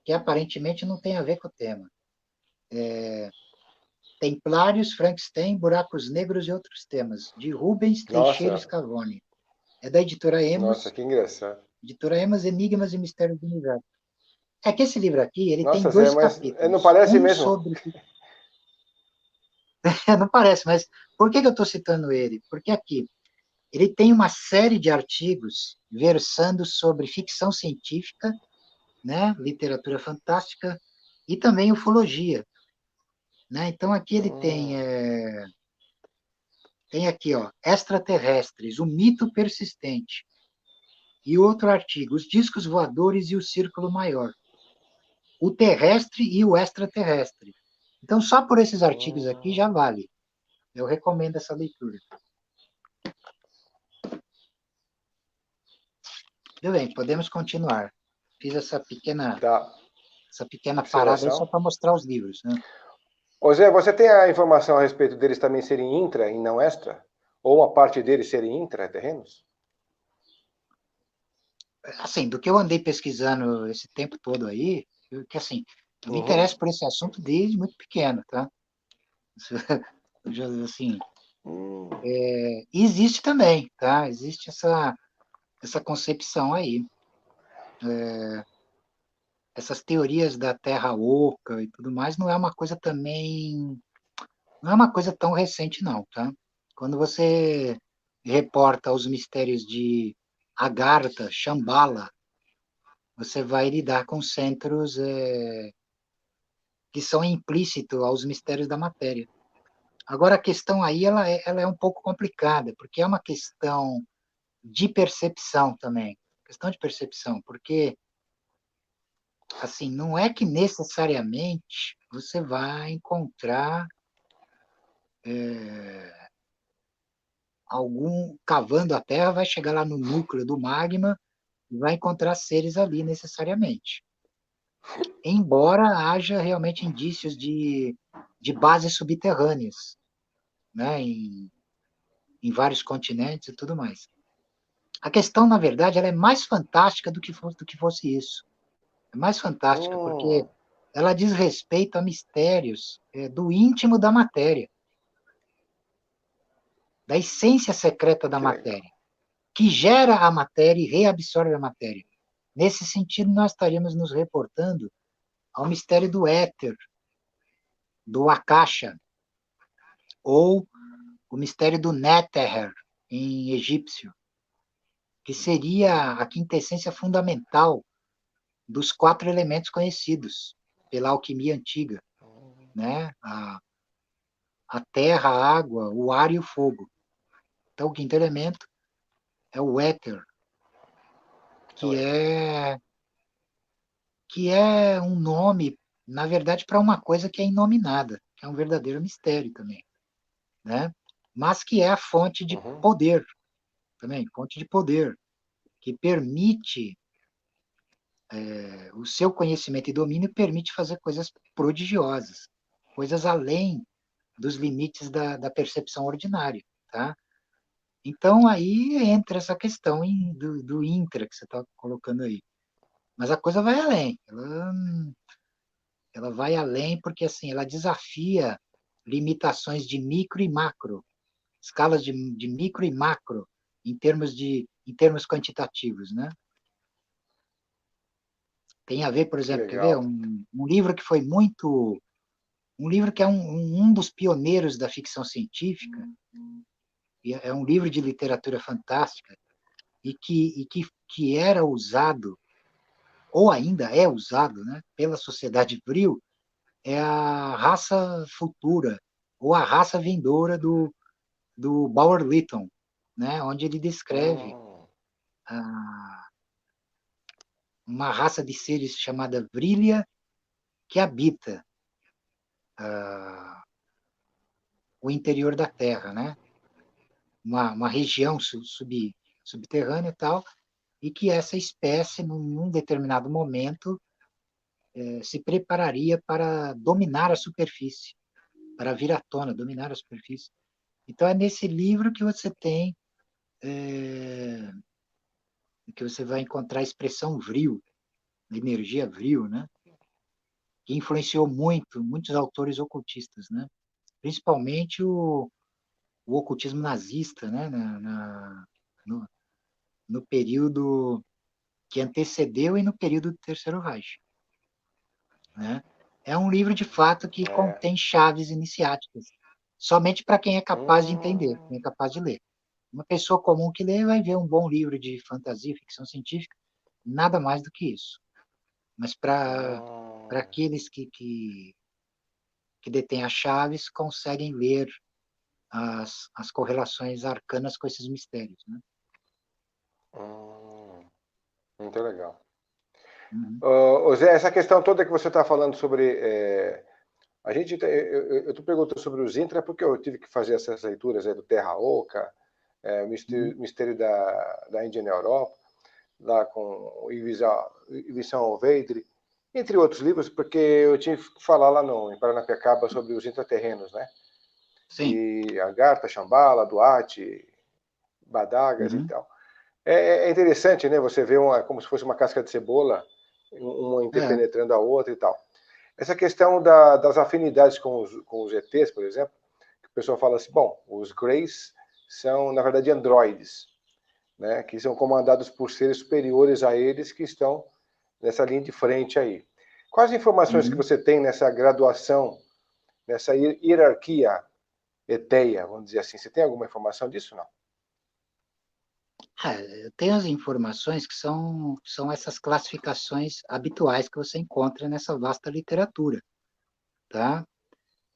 que aparentemente não tem a ver com o tema. Templários, Frankenstein, Buracos Negros e Outros Temas, de Rubens Teixeira nossa, Scavone. É da nossa, que engraçado. editora Emos, Enigmas e Mistérios do Universo. É que esse livro aqui, ele tem Nossa, Zé, dois mas não capítulos. parece Um mesmo? sobre... não parece, mas por que eu estou citando ele? Porque aqui, ele tem uma série de artigos versando sobre ficção científica, né, literatura fantástica e também ufologia. Né? Então, aqui ele Hum, tem aqui, ó, extraterrestres, o mito persistente. E outro artigo, os discos voadores e o círculo maior. O terrestre e o extraterrestre. Então, só por esses artigos aqui já hum. vale. Eu recomendo essa leitura. Tudo bem, podemos continuar. Fiz Tá, essa pequena parada aí só observação. para mostrar os livros. Né? Ô Zé, você tem a informação a respeito deles também serem intra e não extra? Ou uma parte deles serem intraterrenos? Assim, do que eu andei pesquisando esse tempo todo aí, que assim, eu me Uhum. interesso por esse assunto desde muito pequeno, tá? Assim, Hum, existe também, tá? Existe essa concepção aí. Essas teorias da Terra oca e tudo mais não é uma coisa também, não é uma coisa tão recente não, tá? Quando você reporta os mistérios de Agartha, Shambhala, você vai lidar com centros que são implícitos aos mistérios da matéria. Agora, a questão aí ela é um pouco complicada, porque é uma questão de percepção também, questão de percepção, porque assim, não é que necessariamente você vai encontrar algum cavando a Terra, vai chegar lá no núcleo do magma e vai encontrar seres ali necessariamente. Embora haja realmente indícios de bases subterrâneas, né, em vários continentes e tudo mais. A questão, na verdade, ela é mais fantástica do que fosse isso. É mais fantástica porque hum, ela diz respeito a mistérios do íntimo da matéria, da essência secreta da que legal. matéria, que gera a matéria e reabsorve a matéria. Nesse sentido, nós estaríamos nos reportando ao mistério do éter, do Akasha, ou o mistério do Neter, em egípcio, que seria a quintessência fundamental dos 4 elementos conhecidos pela alquimia antiga, né? A terra, a água, o ar e o fogo. Então, o quinto elemento é o éter, Então, que é que é um nome, na verdade, para uma coisa que é inominada, que é um verdadeiro mistério também, né? Mas que é a fonte de uhum. poder também, fonte de poder, que permite o seu conhecimento e domínio permite fazer coisas prodigiosas, coisas além dos limites da percepção ordinária, tá? Então, aí entra essa questão do intra que você está colocando aí. Mas a coisa vai além. Ela vai além porque, assim, ela desafia limitações de micro e macro, escalas de micro e macro, em termos quantitativos, né? Tem a ver, por Que exemplo, quer ver? legal. Um livro que foi muito... Um livro que é um dos pioneiros da ficção científica, e é um livro de literatura fantástica, que era usado, ou ainda é usado, né, pela sociedade Vril, é a raça futura, ou a raça vindoura do Bauer Lytton, né, onde ele descreve Hum, ah, uma raça de seres chamada Vrilha, que habita o interior da Terra, né, uma região subterrânea e tal, e que essa espécie, num determinado momento, se prepararia para dominar a superfície, para vir à tona, dominar a superfície. Então é nesse livro que você vai encontrar a expressão vril, energia vril, né? Que influenciou muitos autores ocultistas, né? Principalmente o ocultismo nazista, né? No, no período que antecedeu e no período do Terceiro Reich, né? É um livro de fato que é. contém chaves iniciáticas, somente para quem é capaz de entender, quem é Hum, capaz de ler. Uma pessoa comum que lê vai ver um bom livro de fantasia, ficção científica, nada mais do que isso. Mas para hum, aqueles que detêm as chaves, conseguem ler as correlações arcanas com esses mistérios. Né? hum, muito legal. Uhum, Ô, Zé, essa questão toda que você está falando sobre. A gente, eu estou perguntando sobre os intra porque eu tive que fazer essas leituras do Terra Oca, o uhum, Mistério da Índia na Europa, lá com o Ivisão Veidre, entre outros livros, porque eu tinha que falar lá no, em Paranapiacaba sobre os intraterrenos, né? sim. E Agartha, Shambhala, Duarte, Badagas e Uhum, tal. É interessante, né? Você vê como se fosse uma casca de cebola, uma é, interpenetrando a outra e tal. Essa questão das afinidades com os ETs, por exemplo, que o pessoal fala assim, bom, os Greys são, na verdade, androides, né? Que são comandados por seres superiores a eles que estão nessa linha de frente aí. Quais as informações que uhum. você tem nessa graduação, nessa hierarquia eteia, vamos dizer assim? Você tem alguma informação disso, não? Eu tenho as informações que são essas classificações habituais que você encontra nessa vasta literatura, tá?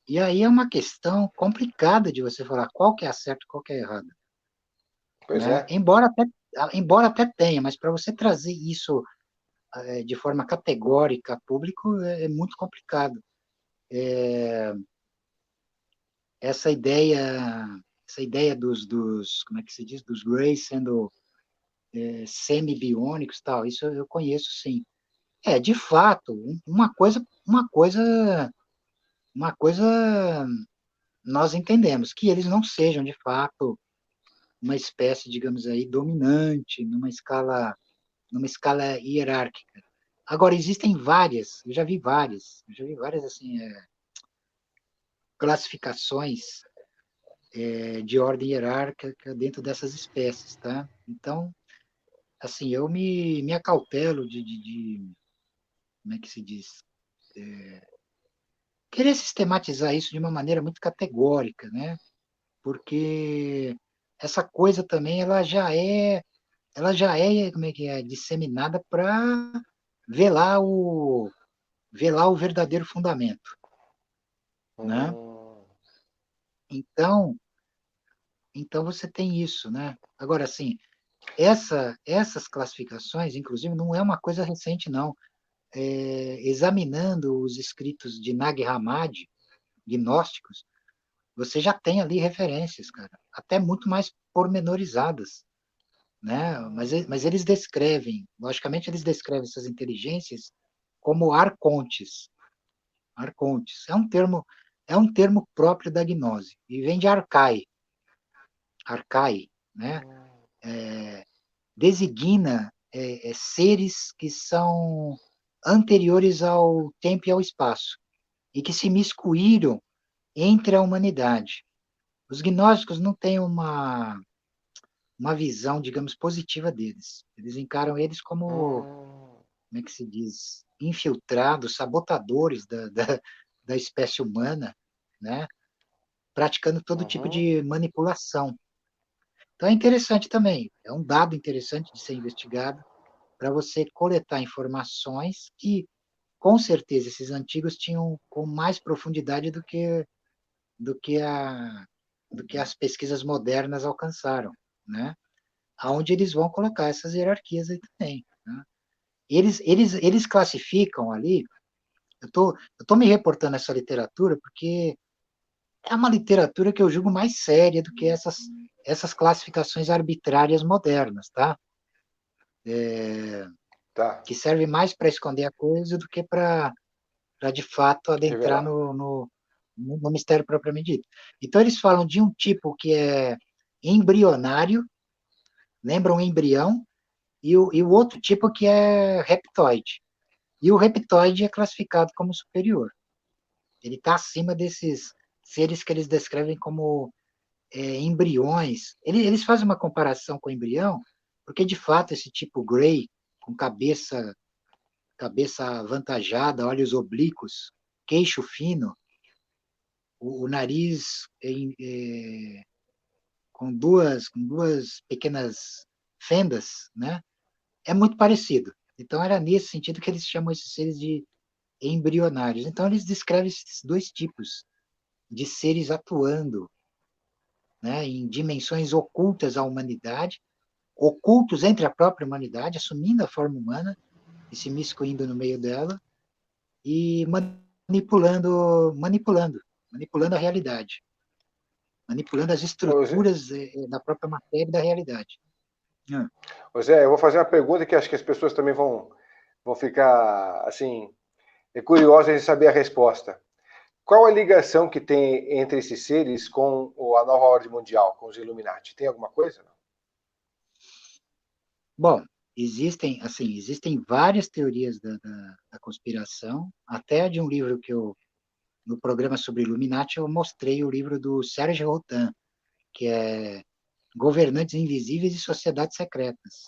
E aí é uma questão complicada de você falar qual que é certo e qual que é errado, Pois né? é. Embora até tenha, mas para você trazer isso de forma categórica a público é muito complicado. Essa ideia, essa ideia como é que se diz, dos Greys sendo semi-biônicos, tal, isso eu conheço sim. De fato, uma coisa nós entendemos que eles não sejam de fato uma espécie, digamos aí, dominante numa escala hierárquica. Agora existem várias, eu já vi várias assim classificações de ordem hierárquica dentro dessas espécies, tá? Então, assim, eu me acautelo como é que se diz? Querer sistematizar isso de uma maneira muito categórica, né? Porque essa coisa também ela já é como é que é disseminada para velar o velar o verdadeiro fundamento, né? Hum, Então, então você tem isso, né? Agora, assim, essas classificações, inclusive, não é uma coisa recente, não. Examinando os escritos de Nag Hammadi, gnósticos, você já tem ali referências, cara, até muito mais pormenorizadas, né? Mas eles descrevem, logicamente, eles descrevem essas inteligências como arcontes. Arcontes é um termo próprio da gnose e vem de arcai, arcai. né? Designa seres que são anteriores ao tempo e ao espaço, e que se miscuíram entre a humanidade. Os gnósticos não têm uma visão, digamos, positiva deles. Eles encaram eles como, como é que se diz, infiltrados, sabotadores da espécie humana, né? Praticando todo tipo de manipulação. Então é interessante também, é um dado interessante de ser investigado para você coletar informações que, com certeza, esses antigos tinham com mais profundidade do que, a, do que as pesquisas modernas alcançaram, né? Aonde eles vão colocar essas hierarquias aí também, né? Eles classificam ali, eu tô me reportando essa literatura porque é uma literatura que eu julgo mais séria do que essas classificações arbitrárias modernas, tá? Tá. Que serve mais para esconder a coisa do que para de fato adentrar Revelar. no mistério propriamente dito. Então eles falam de um tipo que é embrionário, lembra um embrião, e o outro tipo que é reptoide. E o reptoide é classificado como superior. Ele está acima desses seres que eles descrevem como embriões. Eles fazem uma comparação com o embrião, porque de fato esse tipo Grey, com cabeça avantajada, olhos oblíquos, queixo fino, o nariz com duas pequenas fendas, né? É muito parecido. Então era nesse sentido que eles chamam esses seres de embrionários. Então eles descrevem esses dois tipos de seres atuando, né, em dimensões ocultas à humanidade, ocultos entre a própria humanidade, assumindo a forma humana e se miscuindo no meio dela e manipulando a realidade, manipulando as Ô, Zé, estruturas da própria matéria e da realidade. Hum. ô, Zé, eu vou fazer uma pergunta que acho que as pessoas também vão ficar, assim, curiosas em saber a resposta. Qual a ligação que tem entre esses seres com a nova ordem mundial, com os Illuminati? Tem alguma coisa? Bom, existem várias teorias da conspiração, até de um livro que no programa sobre Illuminati, eu mostrei o livro do Sérgio Rotan, que é Governantes Invisíveis e Sociedades Secretas.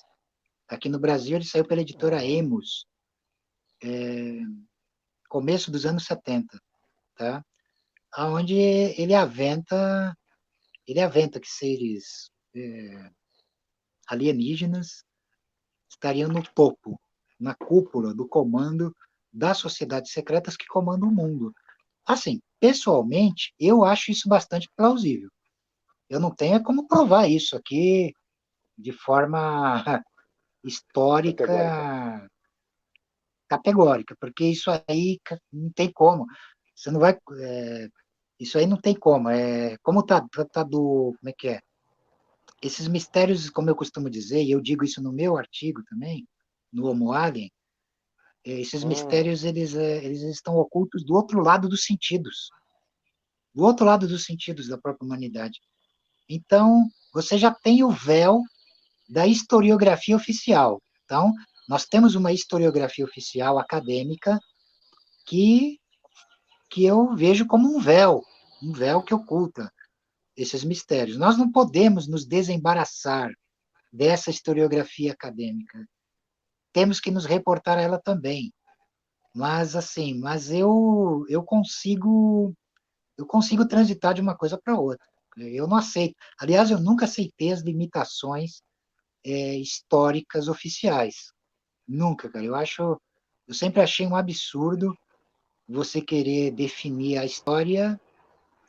Aqui no Brasil, ele saiu pela editora Emus, começo dos anos 70, tá? Onde ele aventa que seres alienígenas estariam no topo, na cúpula do comando das sociedades secretas que comandam o mundo. Assim, pessoalmente, eu acho isso bastante plausível. Eu não tenho como provar isso aqui de forma Categórica. histórica categórica, porque isso aí não tem como. Você não vai. Isso aí não tem como. Como tá do. Como é que é? Esses mistérios, como eu costumo dizer, e eu digo isso no meu artigo também, no Homo Alien, esses mistérios eles estão ocultos do outro lado dos sentidos. Do outro lado dos sentidos da própria humanidade. Então, você já tem o véu da historiografia oficial. Então, nós temos uma historiografia oficial acadêmica que, que eu vejo como um véu que oculta esses mistérios. Nós não podemos nos desembaraçar dessa historiografia acadêmica. Temos que nos reportar a ela também. Mas assim, eu consigo transitar de uma coisa para outra. Eu não aceito. Aliás, eu nunca aceitei as limitações históricas oficiais. Nunca, cara. Eu sempre achei um absurdo você querer definir a história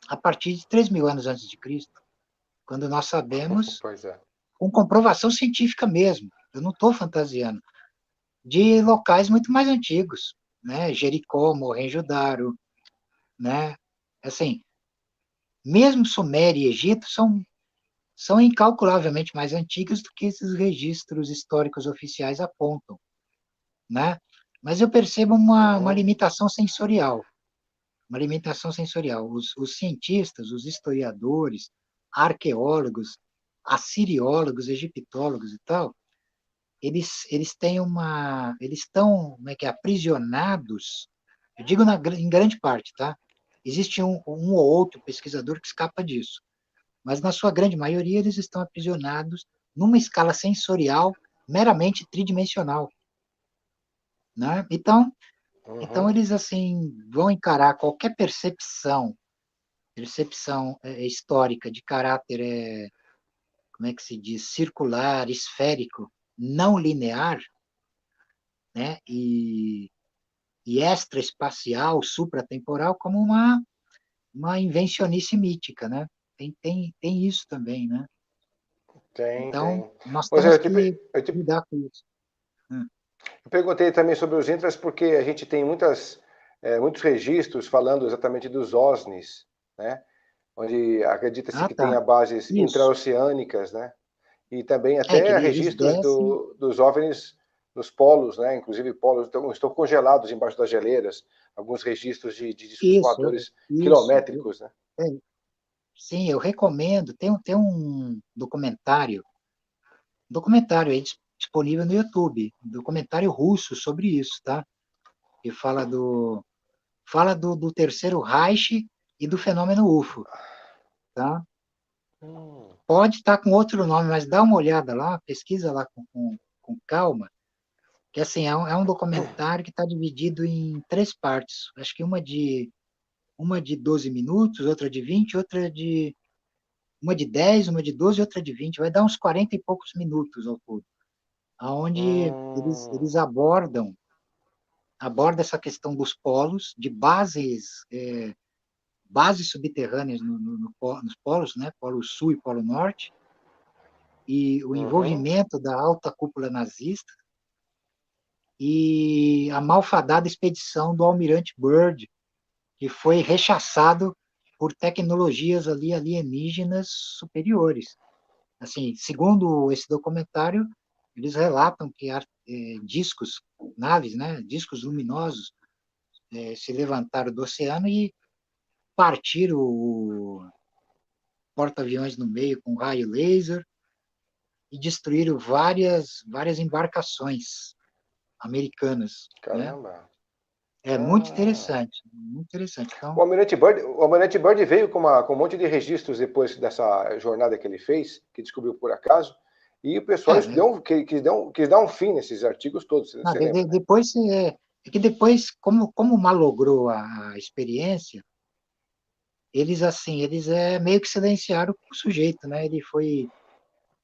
a partir de 3.000 anos antes de Cristo, quando nós sabemos, Pois é. com comprovação científica mesmo, eu não estou fantasiando, de locais muito mais antigos, né? Jericó, Mohenjo-Daro, né? Assim, mesmo Suméria e Egito são incalculavelmente mais antigos do que esses registros históricos oficiais apontam, né? Mas eu percebo uma limitação sensorial, uma limitação sensorial. Os cientistas, os historiadores, arqueólogos, assiriólogos, egiptólogos e tal, eles têm eles estão, como é que é, aprisionados, eu digo em grande parte, tá? Existe um ou outro pesquisador que escapa disso, mas na sua grande maioria eles estão aprisionados numa escala sensorial meramente tridimensional, né? Então eles assim vão encarar qualquer percepção histórica de caráter, como é que se diz, circular, esférico, não linear, né? E extraespacial, supratemporal, como uma invencionice mítica, né? Tem isso também, né? Então, tem. nós Pois temos é, que lidar com isso. eu perguntei também sobre os intras porque a gente tem muitos registros falando exatamente dos OSNIs, né? Onde acredita-se Ah, que tá. tenha bases Isso. intraoceânicas, né? E também É que até eles registros descem. dos OVNIs nos polos, né? Inclusive polos estão congelados embaixo das geleiras. Alguns registros de discos Isso, voadores isso. quilométricos, né? É, sim, eu recomendo. Tem um documentário aí disponível no YouTube, um documentário russo sobre isso, tá? Que fala do Terceiro Reich e do fenômeno UFO, tá? Hum, Pode estar com outro nome, mas dá uma olhada lá, pesquisa lá com calma, que assim, é um documentário que está dividido em três partes. Acho que uma de 12 minutos, outra de 20, uma de 10, uma de 12 e outra de 20. Vai dar uns 40 e poucos minutos ao todo, aonde eles hum, abordam essa questão dos polos, de bases subterrâneas nos polos, né? Polo Sul e Polo Norte, e o uhum. envolvimento da alta cúpula nazista e a malfadada expedição do almirante Byrd, que foi rechaçado por tecnologias ali alienígenas superiores. Assim, segundo esse documentário, eles relatam que discos, naves, né, discos luminosos, se levantaram do oceano e partiram o porta-aviões no meio com raio laser e destruíram várias embarcações americanas, né? Caramba. É muito Ah. interessante, muito interessante. O Então, Almirante Byrd, o Almirante Byrd veio com um monte de registros depois dessa jornada que ele fez, que descobriu por acaso, e o pessoal né? quis dar um fim nesses artigos todos, Não, você lembra, né? depois, é que depois, como malogrou a experiência, eles meio que silenciaram o sujeito, né? Ele foi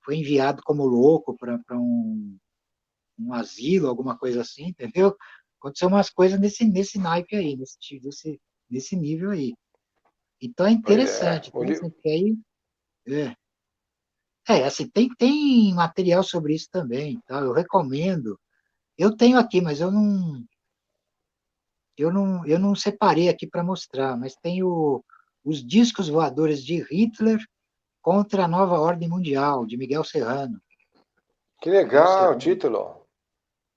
enviado como louco para um asilo, alguma coisa assim, entendeu? Aconteceu umas coisas nesse naipe aí, nesse nível aí. Então é Pois é. interessante, que aí, assim, tem material sobre isso também, tá? Eu recomendo. Eu tenho aqui, mas eu não separei aqui para mostrar, mas tem os discos voadores de Hitler contra a nova ordem mundial, de Miguel Serrano. Que Miguel legal o Serrano, título.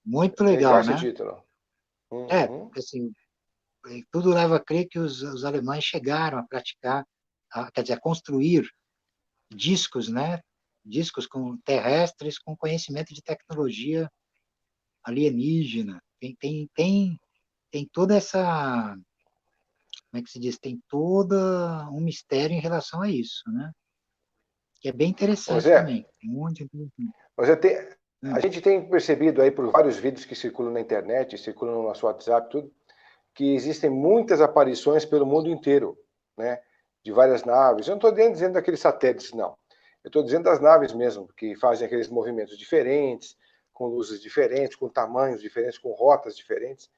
muito Legal legal, esse né? título. Uhum. Porque assim, tudo leva a crer que os alemães chegaram a praticar, quer dizer, a construir discos, né? Discos terrestres com conhecimento de tecnologia alienígena. Tem toda essa, como é que se diz? Tem todo um mistério em relação a isso, né? Que é bem Pois interessante é, também. Muito interessante. mas a Hum. gente tem percebido aí por vários vídeos que circulam na internet, circulam no nosso WhatsApp, tudo, que existem muitas aparições pelo mundo inteiro, né? De várias naves. Eu não estou dizendo daqueles satélites, não. Eu estou dizendo das naves mesmo, que fazem aqueles movimentos diferentes, com luzes diferentes, com tamanhos diferentes, com rotas diferentes,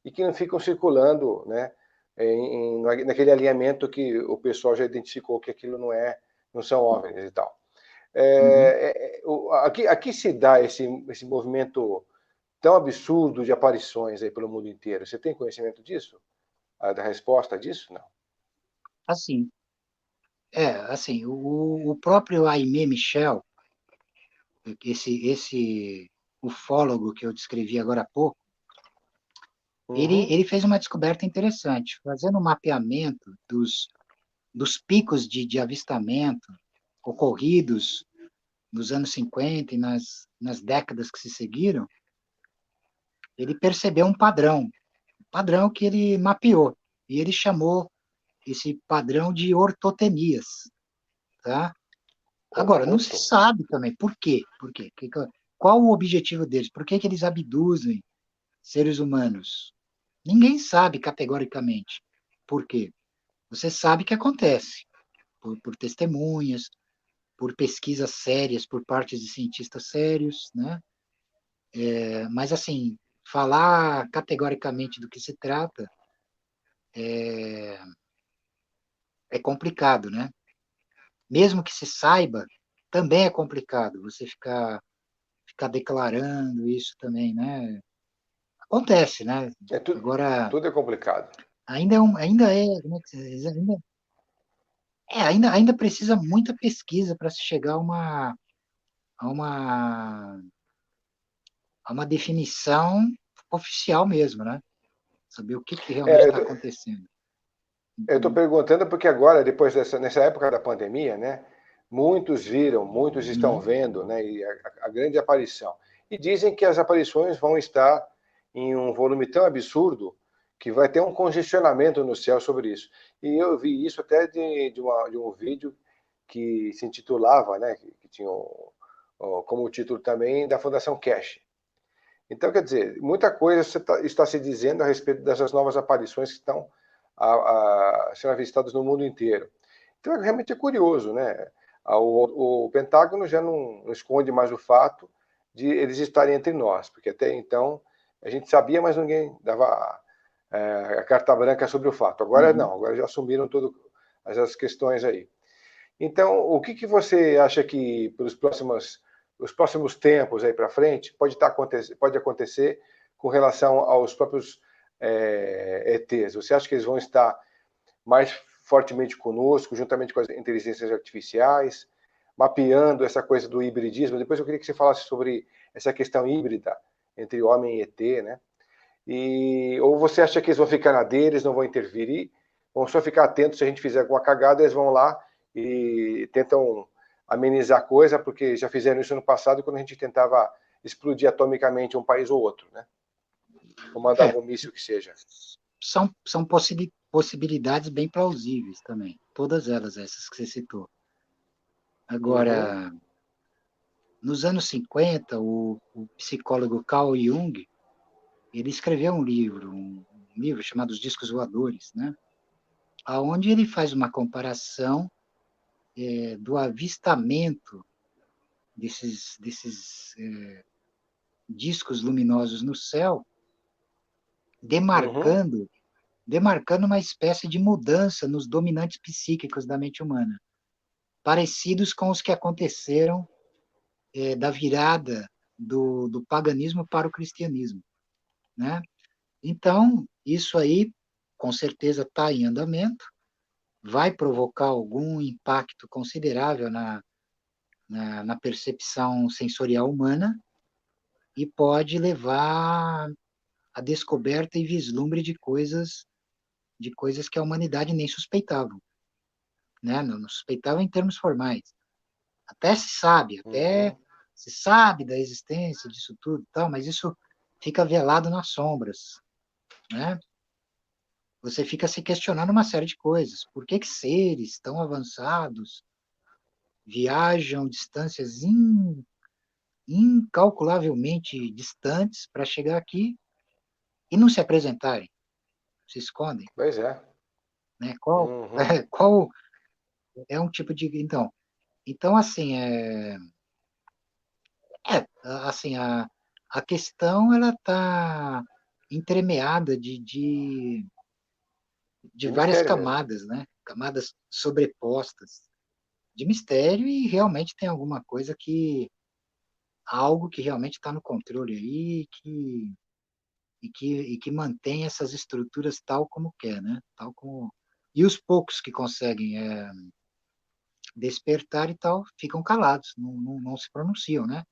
e que não ficam circulando, né? Naquele alinhamento que o pessoal já identificou que aquilo não são OVNIs e tal. Uhum. Aqui se dá esse movimento tão absurdo de aparições aí pelo mundo inteiro. Você tem conhecimento disso? Da resposta disso? Não. Assim, assim, o próprio Aimé Michel, esse ufólogo que eu descrevi agora há pouco, Uhum. ele fez uma descoberta interessante, fazendo um mapeamento dos picos de avistamento ocorridos nos anos 50 e nas décadas que se seguiram, ele percebeu um padrão que ele mapeou, e ele chamou esse padrão de ortotenias, tá? Agora, não se Orto. sabe também por quê. Por quê? Qual o objetivo deles? Por que eles abduzem seres humanos? Ninguém sabe categoricamente por quê. Você sabe que acontece por testemunhas, por pesquisas sérias por parte de cientistas sérios, né? Mas, assim, falar categoricamente do que se trata é complicado, né? Mesmo que se saiba, também é complicado você ficar declarando isso também, né? Acontece, né? É tudo, Agora, tudo é complicado. como é que se diz? Ainda precisa muita pesquisa para se chegar a uma, a uma definição oficial mesmo, né? Saber o que realmente É, está acontecendo. eu estou perguntando porque agora, nessa época da pandemia, né, muitos viram, muitos estão Uhum. vendo, né, e a grande aparição. E dizem que as aparições vão estar em um volume tão absurdo que vai ter um congestionamento no céu sobre isso. E eu vi isso até de um vídeo que se intitulava, né, que tinha como título também, da Fundação Cash. Então, quer dizer, muita coisa está se dizendo a respeito dessas novas aparições que estão sendo avistadas no mundo inteiro. Então, realmente é curioso, né? O Pentágono já não esconde mais o fato de eles estarem entre nós, porque até então a gente sabia, mas ninguém dava a carta branca sobre o fato. Agora Uhum. não, agora já assumiram todas as questões aí. Então, o que você acha que pelos os próximos tempos aí para frente pode acontecer com relação aos próprios ETs? Você acha que eles vão estar mais fortemente conosco, juntamente com as inteligências artificiais, mapeando essa coisa do hibridismo? Depois eu queria que você falasse sobre essa questão híbrida entre homem e ET, né? Ou você acha que eles vão ficar na deles, não vão interferir, vão só ficar atentos se a gente fizer alguma cagada, eles vão lá e tentam amenizar a coisa, porque já fizeram isso no passado quando a gente tentava explodir atomicamente um país ou outro, né? Ou mandar É, algum míssil que seja. são possibilidades bem plausíveis também, todas elas, essas que você citou. Uhum, Agora, nos anos 50, o psicólogo Carl Jung, ele escreveu um livro chamado Os Discos Voadores, né? Onde ele faz uma comparação do avistamento desses discos luminosos no céu, uhum. demarcando, demarcando uma espécie de mudança nos dominantes psíquicos da mente humana, parecidos com os que aconteceram da virada do paganismo para o cristianismo, né? Então, isso aí, com certeza, está em andamento, vai provocar algum impacto considerável na percepção sensorial humana e pode levar à descoberta e vislumbre de coisas que a humanidade nem suspeitava, né? Não suspeitava em termos formais. Até Uhum. se sabe da existência disso tudo, tal, mas isso fica velado nas sombras, né? Você fica se questionando uma série de coisas. Por que seres tão avançados viajam distâncias incalculavelmente distantes para chegar aqui e não se apresentarem? Se escondem, Pois é. né? Uhum. Qual é um tipo de então assim assim a questão ela está entremeada de De várias mistério mesmo. camadas, né? Camadas sobrepostas de mistério e realmente tem alguma coisa algo que realmente está no controle aí e que mantém essas estruturas tal como quer, né? Tal como e os poucos que conseguem despertar e tal ficam calados, não se pronunciam, né?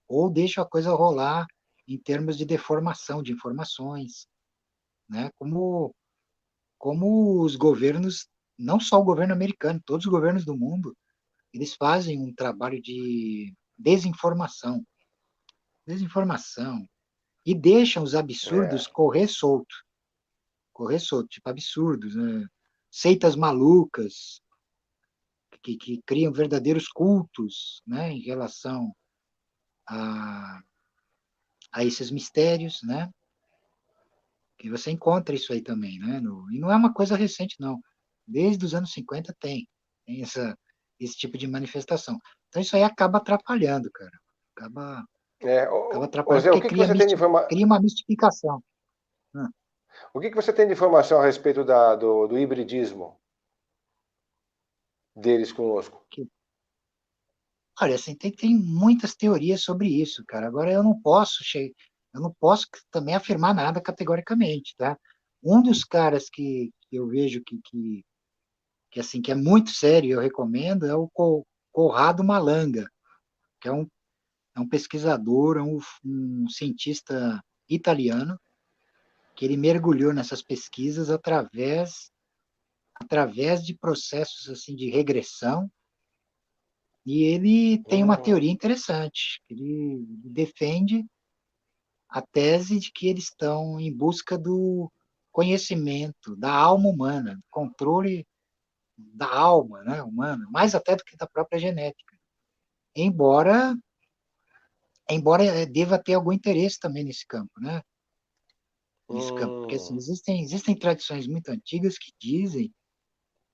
Ou deixam a coisa rolar em termos de deformação de informações, né? Como os governos, não só o governo americano, todos os governos do mundo, eles fazem um trabalho desinformação. Desinformação. E deixam os absurdos correr solto, tipo absurdos, né? Seitas malucas, que criam verdadeiros cultos, né, em relação a, a esses mistérios, né? Que você encontra isso aí também, né? E não é uma coisa recente, não. Desde os anos 50 tem esse tipo de manifestação. Então isso aí acaba atrapalhando, cara. Acaba atrapalhando Zé, o porque que que você tem de cria uma mistificação. o que que você tem de informação a respeito do hibridismo deles conosco? Olha, assim, tem muitas teorias sobre isso, cara. Agora eu não posso também afirmar nada categoricamente, tá? Um dos caras que eu vejo que assim que é muito sério, eu recomendo, é o Corrado Malanga, que é um pesquisador, um cientista italiano, que ele mergulhou nessas pesquisas através de processos assim de regressão. E ele tem uma teoria interessante. Ele defende a tese de que eles estão em busca do conhecimento da alma humana, controle da alma, né, humana, mais até do que da própria genética. Embora, embora deva ter algum interesse também nesse campo, né? Nesse campo, porque assim, existem tradições muito antigas que dizem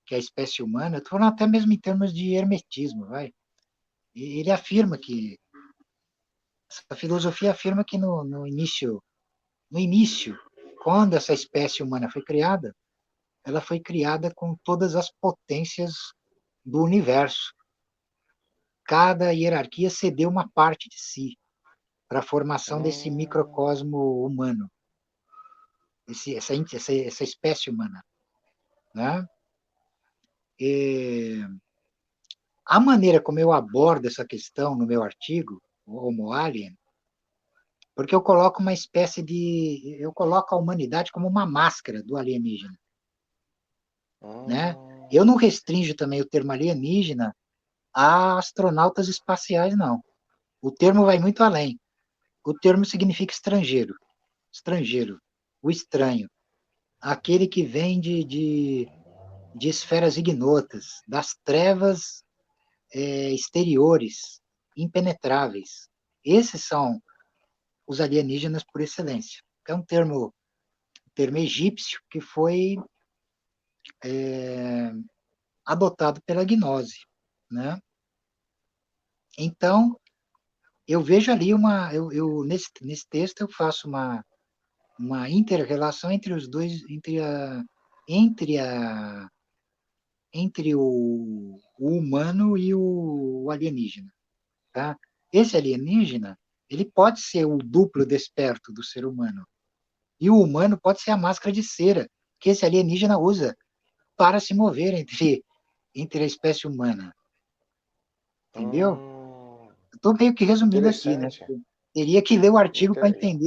que a espécie humana, estou falando até mesmo em termos de hermetismo, vai. Ele afirma que essa filosofia afirma que no início, quando essa espécie humana foi criada, ela foi criada com todas as potências do universo. Cada hierarquia cedeu uma parte de si para a formação desse microcosmo humano, essa espécie humana, né? E a maneira como eu abordo essa questão no meu artigo, o Homo Alien, porque eu coloco a humanidade como uma máscara do alienígena, né? Eu não restringo também o termo alienígena a astronautas espaciais, não. O termo vai muito além. O termo significa estrangeiro, estrangeiro, o estranho, aquele que vem de esferas ignotas, das trevas exteriores, impenetráveis. Esses são os alienígenas por excelência. É termo egípcio que foi adotado pela gnose, né? Então, eu vejo ali nesse texto eu faço uma inter-relação entre os dois, entre a, entre o humano e o alienígena, tá? Esse alienígena, ele pode ser o duplo desperto do ser humano, e o humano pode ser a máscara de cera que esse alienígena usa para se mover entre a espécie humana, entendeu? Estou meio que resumindo aqui, né? Interessante. Teria que ler o artigo para Inter-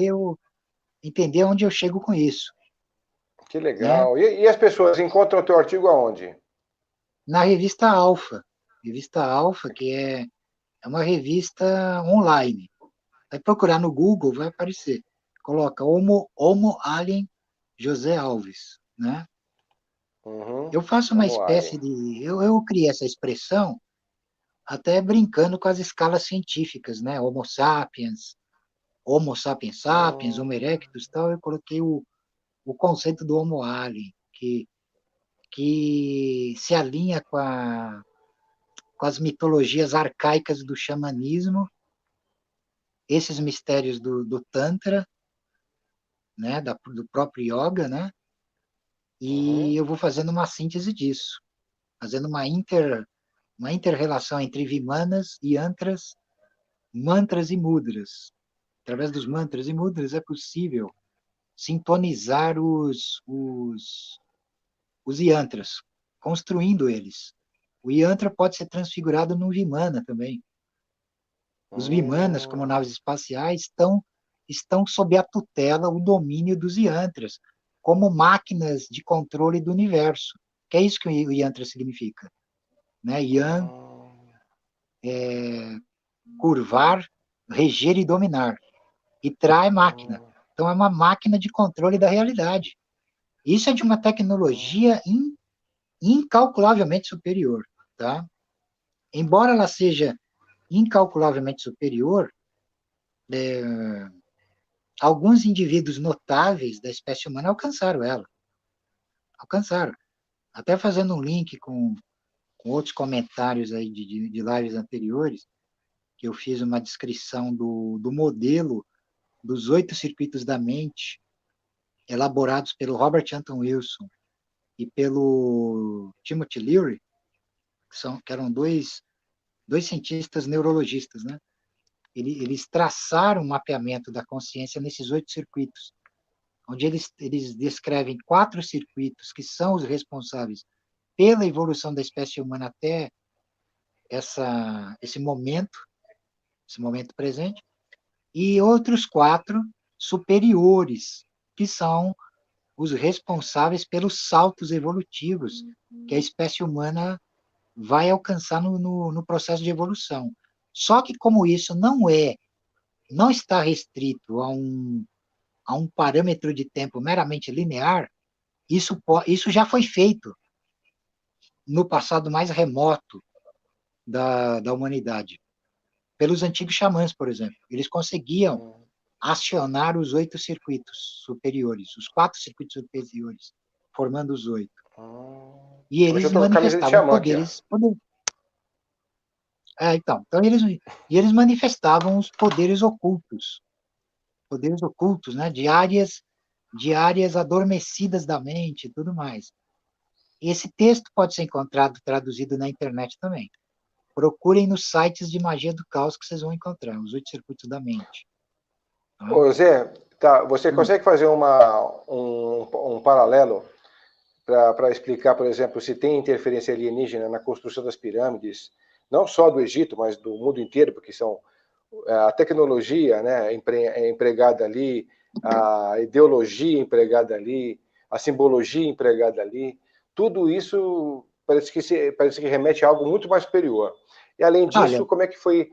entender onde eu chego com isso, Que né? legal. E as pessoas encontram o teu artigo aonde? Na revista Alpha, que é uma revista online. Vai procurar no Google, vai aparecer. Coloca Homo Alien José Alves, né? Uhum. Eu faço uma Vamos lá, espécie hein? de, eu criei essa expressão até brincando com as escalas científicas, né? Homo sapiens sapiens, Homo Hum, erectus, tal. Eu coloquei o conceito do Homo Alien, que se alinha com as mitologias arcaicas do xamanismo, esses mistérios do Tantra, né, do próprio Yoga, né? E uhum. eu vou fazendo uma síntese disso, fazendo uma inter-relação entre Vimanas e Antras, mantras e mudras. Através dos mantras e mudras é possível sintonizar os yantras, construindo eles. O yantra pode ser transfigurado num Vimana também. Os Vimanas, como Hum, naves espaciais, estão sob a tutela, o domínio dos yantras, como máquinas de controle do universo. Que é isso que o yantra significa. Né? Yan, hum. curvar, reger e dominar. E Tra é máquina. Então, é uma máquina de controle da realidade. Isso é de uma tecnologia incalculavelmente superior, tá? Embora ela seja incalculavelmente superior, alguns indivíduos notáveis da espécie humana alcançaram ela. Alcançaram. Até fazendo um link com outros comentários aí de lives anteriores, que eu fiz uma descrição do modelo dos 8 circuitos da mente, elaborados pelo Robert Anton Wilson e pelo Timothy Leary, que eram dois cientistas neurologistas, né? Eles traçaram um mapeamento da consciência nesses 8 circuitos, onde eles descrevem 4 circuitos que são os responsáveis pela evolução da espécie humana até esse momento presente, e outros 4 superiores, que são os responsáveis pelos saltos evolutivos que a espécie humana vai alcançar no processo de evolução. Só que como isso não está restrito a um parâmetro de tempo meramente linear, isso já foi feito no passado mais remoto da humanidade, pelos antigos xamãs, por exemplo. Eles conseguiam acionar os 8 circuitos superiores, os 4 circuitos superiores, formando os 8. E eles manifestavam poderes. Então eles manifestavam os poderes ocultos, né, de áreas adormecidas da mente e tudo mais. E esse texto pode ser encontrado traduzido na internet também. Procurem nos sites de magia do caos que vocês vão encontrar, os 8 circuitos da mente. Tá? Ô Zé, tá, você consegue fazer um paralelo para explicar, por exemplo, se tem interferência alienígena na construção das pirâmides, não só do Egito, mas do mundo inteiro, porque são a tecnologia, né, empregada ali, a ideologia empregada ali, a simbologia empregada ali, tudo isso parece que remete a algo muito mais superior. E além disso, como é que foi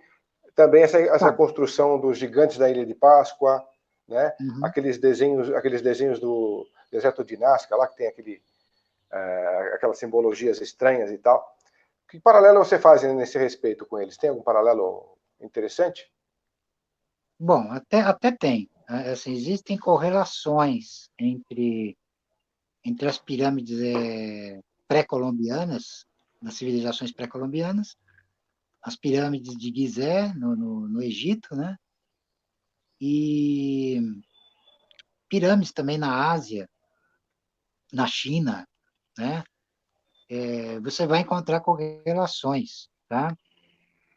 também essa construção dos gigantes da Ilha de Páscoa, né? Aqueles desenhos do deserto de Nazca, lá que tem aquelas simbologias estranhas e tal. Que paralelo você faz nesse respeito com eles? Tem algum paralelo interessante? Bom, até tem. Assim, existem correlações entre as pirâmides pré-colombianas, nas civilizações pré-colombianas, as pirâmides de Gizé, no Egito, né? E pirâmides também na Ásia, na China, né? Você vai encontrar correlações, tá?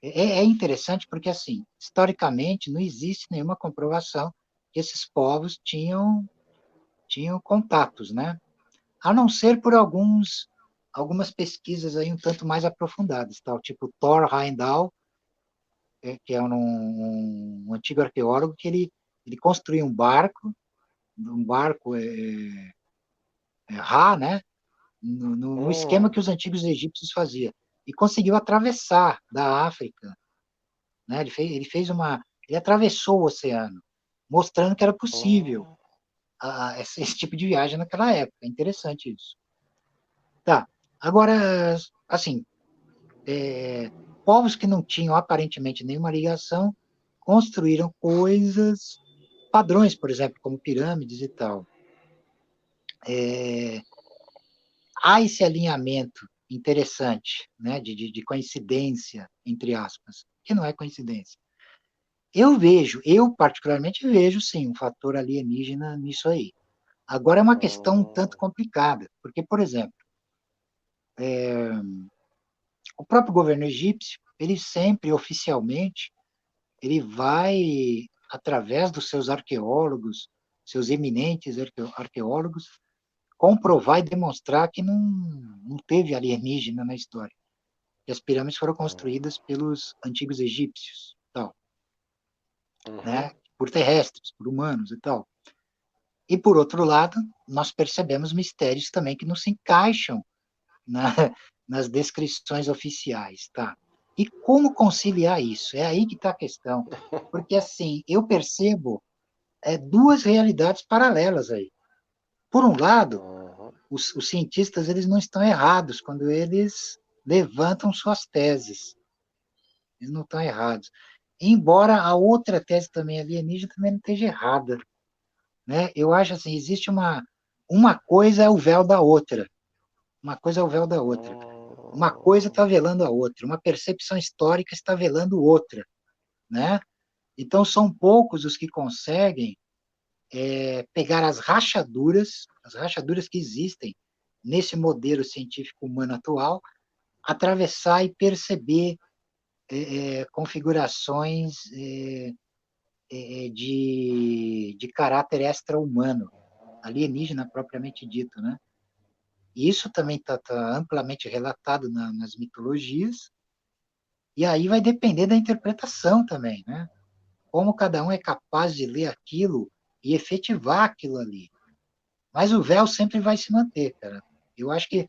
É interessante porque, assim, historicamente, não existe nenhuma comprovação que esses povos tinham contatos, né? A não ser por algumas pesquisas aí um tanto mais aprofundadas, tal, tipo Thor Heyerdahl, que é um antigo arqueólogo, que ele construiu um barco Ra, né? No esquema que os antigos egípcios faziam, e conseguiu atravessar da África, né? Ele atravessou o oceano, mostrando que era possível esse tipo de viagem naquela época. É interessante isso. Tá. Agora, assim, povos que não tinham aparentemente nenhuma ligação construíram coisas, padrões, por exemplo, como pirâmides e tal. Há esse alinhamento interessante, né, de coincidência, entre aspas, que não é coincidência. Eu particularmente vejo, sim, um fator alienígena nisso aí. Agora é uma questão um tanto complicada, porque, por exemplo, o próprio governo egípcio, ele sempre, oficialmente, ele vai, através dos seus arqueólogos, seus eminentes arqueólogos, comprovar e demonstrar que não teve alienígena na história. Que as pirâmides foram construídas pelos antigos egípcios, tal, né? Por terrestres, por humanos e tal. E, por outro lado, nós percebemos mistérios também que não se encaixam nas descrições oficiais, tá? E como conciliar isso? É aí que está a questão. Porque, assim, eu percebo duas realidades paralelas aí. Por um lado, Uhum. os cientistas eles não estão errados quando eles levantam suas teses. Eles não estão errados. Embora a outra tese também alienígena também não esteja errada. Né? Eu acho assim, existe uma coisa é o véu da outra. Uma coisa é o véu da outra. Uma coisa está velando a outra. Uma percepção histórica está velando outra. Né? Então, são poucos os que conseguem pegar as rachaduras que existem nesse modelo científico humano atual, atravessar e perceber configurações de caráter extra-humano, alienígena propriamente dito, né? E isso também está amplamente relatado nas mitologias, e aí vai depender da interpretação também, né? Como cada um é capaz de ler aquilo e efetivar aquilo ali. Mas o véu sempre vai se manter, cara. Eu acho que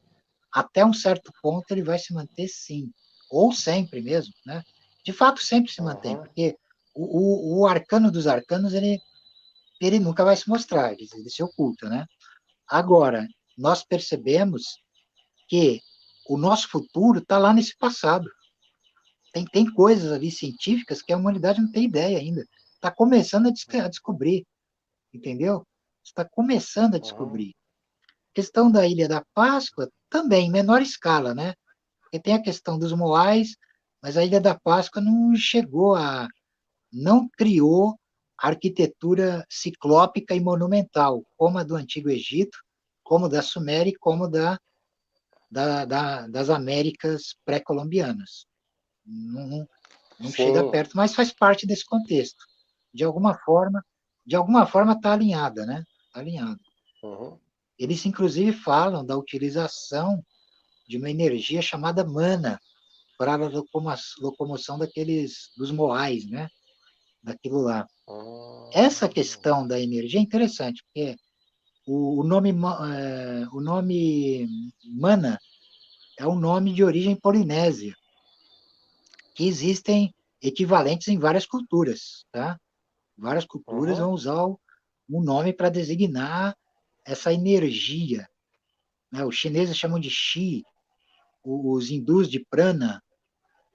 até um certo ponto ele vai se manter sim, ou sempre mesmo, né? De fato, sempre se mantém, Uhum. porque o arcano dos arcanos, ele nunca vai se mostrar, ele se oculta, né? Agora, nós percebemos que o nosso futuro está lá nesse passado. Tem coisas ali científicas que a humanidade não tem ideia ainda. Está começando a descobrir, entendeu? Está começando a Uhum. descobrir. A questão da Ilha da Páscoa também, em menor escala, né? Porque tem a questão dos Moais, mas a Ilha da Páscoa não criou arquitetura ciclópica e monumental, como a do Antigo Egito, como da Suméria e como das Américas pré-colombianas. Não, não chega Sim. perto, mas faz parte desse contexto. De alguma forma está alinhada, né? Tá alinhada. Uhum. Eles, inclusive, falam da utilização de uma energia chamada mana para a locomoção dos moais, né? Daquilo lá. Essa Uhum. questão da energia é interessante, porque o nome mana é um nome de origem polinésia, que existem equivalentes em várias culturas, tá? Várias culturas Uhum. vão usar um nome para designar essa energia. Né? Os chineses chamam de Qi, os hindus de Prana,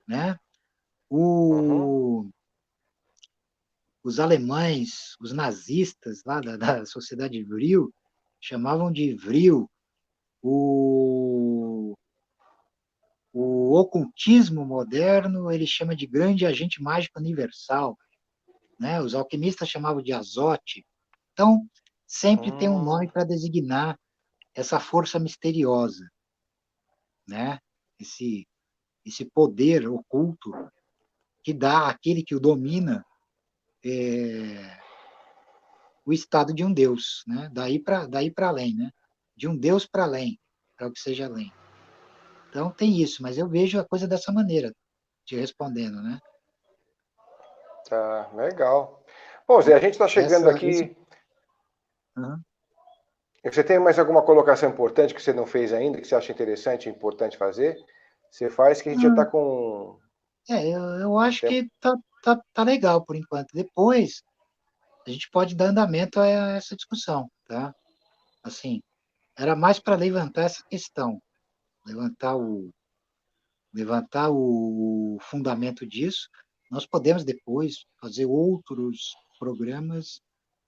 né? Uhum. O, os alemães, os nazistas lá da Sociedade Vril, chamavam de Vril. O, o ocultismo moderno ele chama de grande agente mágico universal. Né? Os alquimistas chamavam de azote. Então, sempre tem um Uhum. nome para designar essa força misteriosa, né? esse, esse poder oculto que dá àquele que o domina o estado de um Deus, né? Daí para além, né? De um Deus para além, para o que seja além. Então tem isso, mas eu vejo a coisa dessa maneira, te respondendo, né? Tá, legal. Bom, Zé, a gente está chegando Esse, aqui. uhum. Você tem mais alguma colocação importante que você não fez ainda, que você acha interessante e importante fazer? Você faz que a gente já está com Eu o acho tempo. que tá legal por enquanto. Depois a gente pode dar andamento a essa discussão, tá? Assim, era mais para levantar essa questão, levantar o, levantar o fundamento disso. Nós podemos depois fazer outros programas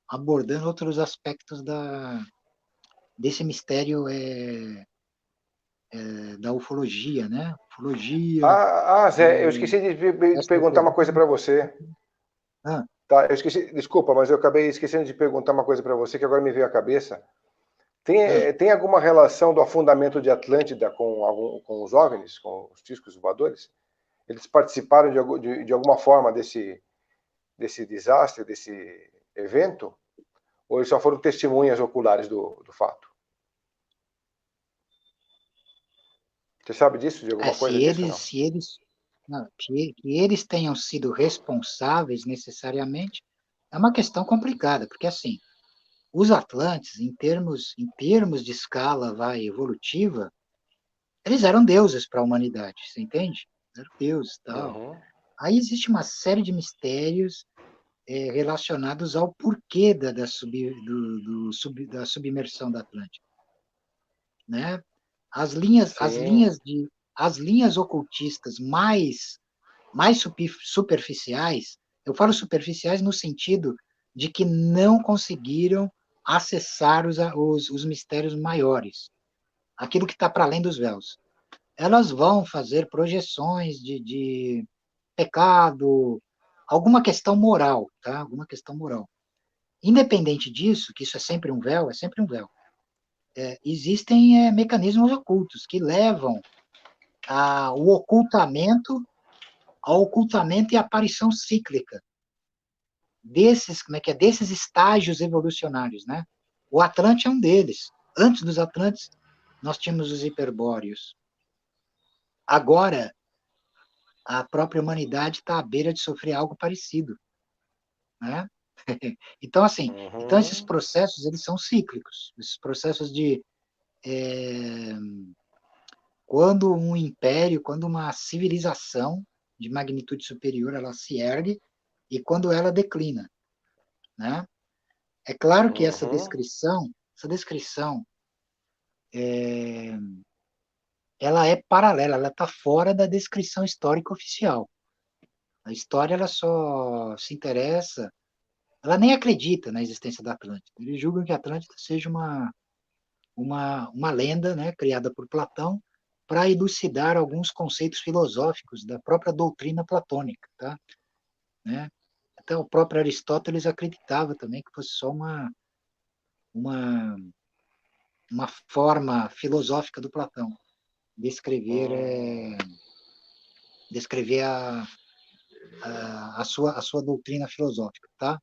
abordando outros aspectos desse mistério da ufologia, né? Ufologia, Zé, eu esqueci de perguntar uma coisa para extraterrestre. você. Ah, Tá, eu esqueci, desculpa, mas eu acabei esquecendo de perguntar uma coisa para você que agora me veio à cabeça. ah. Tem alguma relação do afundamento de Atlântida com os OVNIs, com os discos voadores? Eles participaram de alguma forma desse desastre, desse evento? Ou eles só foram testemunhas oculares do fato? Você sabe disso, de alguma Se coisa disso ou eles, não? se eles, não, que eles tenham sido responsáveis necessariamente, é uma questão complicada, porque assim, os Atlantes, em termos de escala evolutiva, eles eram deuses para a humanidade, você entende? Eram deuses e tal. Uhum. Aí existe uma série de mistérios relacionados ao porquê da submersão da Atlântida, né? As linhas, as Sim. linhas de, as linhas ocultistas mais superficiais, eu falo superficiais no sentido de que não conseguiram acessar os mistérios maiores, aquilo que está para além dos véus. Elas vão fazer projeções de pecado, alguma questão moral, tá? Alguma questão moral. Independente disso, que isso é sempre um véu, é sempre um véu. Existem mecanismos ocultos que levam ao ocultamento e aparição cíclica desses, como é que é, desses estágios evolucionários, né? O Atlante é um deles. Antes dos Atlantes, nós tínhamos os hiperbóreos. Agora, a própria humanidade está à beira de sofrer algo parecido, né? Então, assim, então esses Uhum. processos, eles são cíclicos. Esses processos de quando um império, quando uma civilização de magnitude superior, ela se ergue e quando ela declina, né? É claro que Uhum. essa descrição, ela é paralela, ela está fora da descrição histórica oficial. A história ela só se interessa, ela nem acredita na existência da Atlântida. Eles julgam que a Atlântida seja uma lenda, né, criada por Platão para elucidar alguns conceitos filosóficos da própria doutrina platônica, tá? Né? Até o próprio Aristóteles acreditava também que fosse só uma, uma forma filosófica do Platão descrever, Uhum. descrever a sua doutrina filosófica, tá?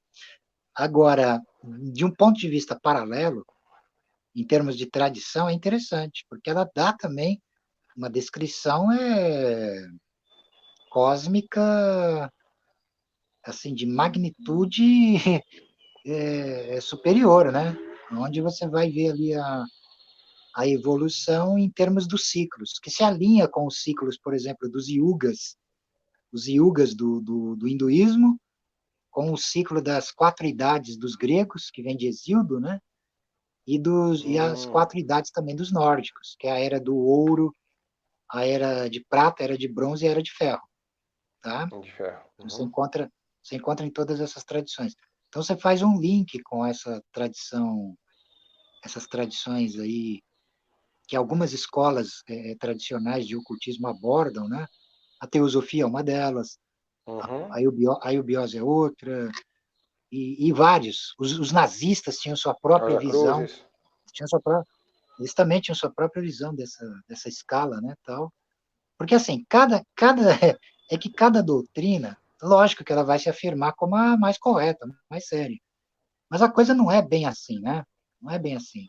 Agora, de um ponto de vista paralelo, em termos de tradição, é interessante, porque ela dá também uma descrição cósmica, assim, de magnitude superior, né? Onde você vai ver ali a evolução em termos dos ciclos, que se alinha com os ciclos, por exemplo, dos yugas, os yugas do hinduísmo, com o ciclo das 4 idades dos gregos, que vem de Hesíodo, né? E as 4 idades também dos nórdicos, que é a era do ouro, a era de prata, a era de bronze e a era de ferro, tá? De ferro. Então, Uhum. você encontra em todas essas tradições. Então, você faz um link com essa tradição, essas tradições aí, que algumas escolas tradicionais de ocultismo abordam, né? A teosofia é uma delas, Uhum. a eubiose é outra, e vários. Os nazistas tinham sua própria Rosa visão, Cruzes. tinham sua própria, eles também tinham sua própria visão dessa escala, né, tal. Porque, assim, é que cada doutrina, lógico que ela vai se afirmar como a mais correta, mais séria. Mas a coisa não é bem assim, né? Não é bem assim.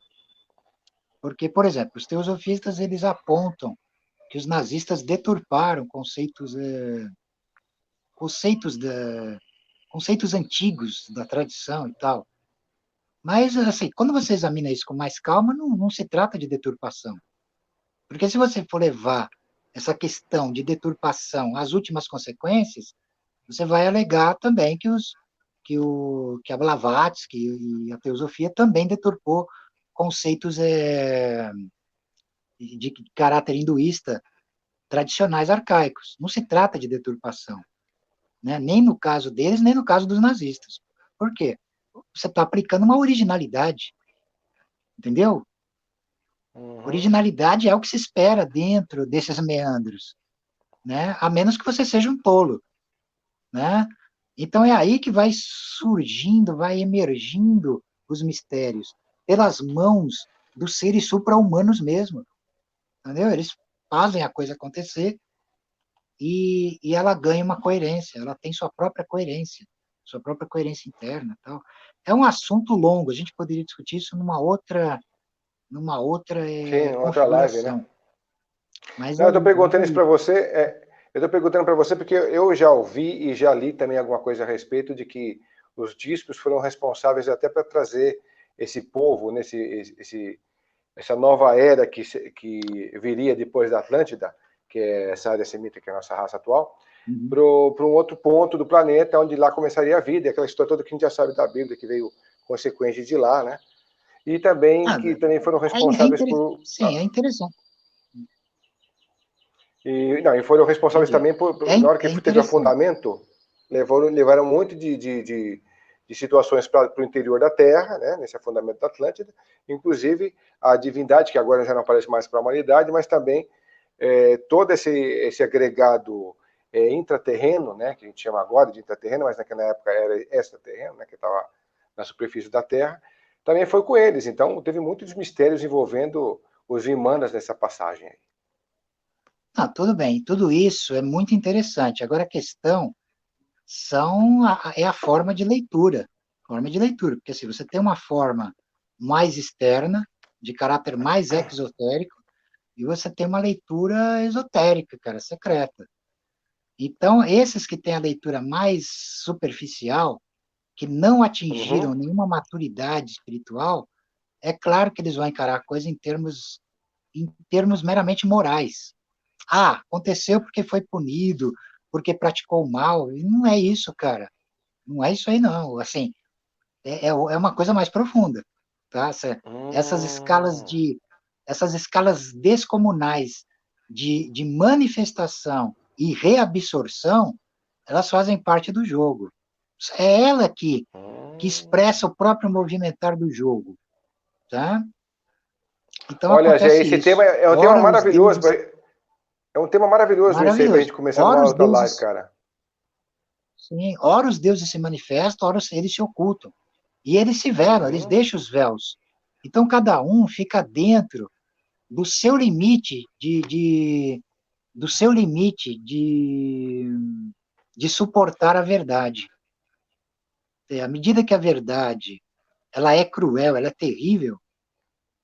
Porque, por exemplo, os teosofistas, eles apontam que os nazistas deturparam conceitos, conceitos antigos da tradição e tal. Mas, assim, quando você examina isso com mais calma, não se trata de deturpação. Porque se você for levar essa questão de deturpação às últimas consequências, você vai alegar também que a Blavatsky e a teosofia também deturpou conceitos de caráter hinduísta tradicionais arcaicos. Não se trata de deturpação, né? Nem no caso deles, nem no caso dos nazistas. Por quê? Você está aplicando uma originalidade, entendeu? Uhum. Originalidade é o que se espera dentro desses meandros, né? A menos que você seja um tolo, né? Então é aí que vai surgindo, vai emergindo os mistérios pelas mãos dos seres supra-humanos mesmo, entendeu? Eles fazem a coisa acontecer e ela ganha uma coerência, ela tem sua própria coerência interna, tal. É um assunto longo, a gente poderia discutir isso numa outra Sim, outra live, né? configuração. Mas Não, eu estou é perguntando isso para isso. você. Eu estou perguntando para você porque eu já ouvi e já li também alguma coisa a respeito de que os discos foram responsáveis até para trazer esse povo, essa nova era que viria depois da Atlântida, que é essa área semita, que é a nossa raça atual, Uhum. para um outro ponto do planeta, onde lá começaria a vida, aquela história toda que a gente já sabe da Bíblia, que veio consequência de lá, né? E também Ah, que também foram responsáveis por... sim, é interessante. E foram responsáveis Entendi. também na hora que É teve o interessante. afundamento, levaram um monte de situações para o interior da Terra, né, nesse afundamento da Atlântida, inclusive a divindade, que agora já não aparece mais para a humanidade, mas também todo esse agregado intraterreno, né, que a gente chama agora de intraterreno, mas naquela época era extraterreno, né, que estava na superfície da Terra, também foi com eles. Então, teve muitos mistérios envolvendo os Vimanas nessa passagem aí. Ah, tudo bem, tudo isso é muito interessante. Agora a questão é a forma de leitura. Forma de leitura, porque se você tem uma forma mais externa, de caráter mais exotérico, e você tem uma leitura esotérica, cara, secreta. Então, esses que têm a leitura mais superficial, que não atingiram Uhum. nenhuma maturidade espiritual, é claro que eles vão encarar a coisa em termos meramente morais. Ah, aconteceu porque foi punido, porque praticou o mal. E não é isso, cara. Não é isso aí, não. Assim, é uma coisa mais profunda, tá? Essas escalas Hum, de, essas escalas descomunais de manifestação e reabsorção, elas fazem parte do jogo. É ela que expressa hum. o próprio movimentar do jogo, tá? Então Olha, Zé, acontece esse tema isso. é um tema Ora os maravilhoso. deuses, É um tema maravilhoso esse aí para a maravilhoso. gente começar numa Ora os outra live, deuses, cara. sim, ora os deuses se manifestam, ora eles se ocultam. E eles se velam, eles Uhum. deixam os véus. Então cada um fica dentro do seu limite do seu limite de suportar a verdade. À medida que a verdade ela é cruel, ela é terrível,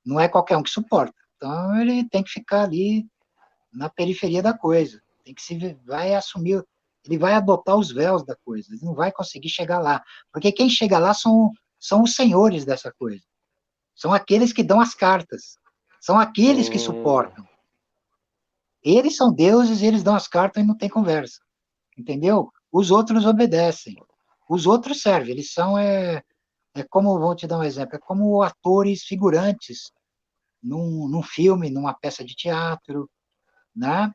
não é qualquer um que suporta. Então ele tem que ficar ali na periferia da coisa. Tem que se vai assumir, ele vai adotar os véus da coisa. Ele não vai conseguir chegar lá, porque quem chega lá são os senhores dessa coisa. São aqueles que dão as cartas. São aqueles que Hum, suportam. Eles são deuses, eles dão as cartas e não tem conversa. Entendeu? Os outros obedecem. Os outros servem. Eles são, como, vou te dar um exemplo, é como atores figurantes num filme, numa peça de teatro, né?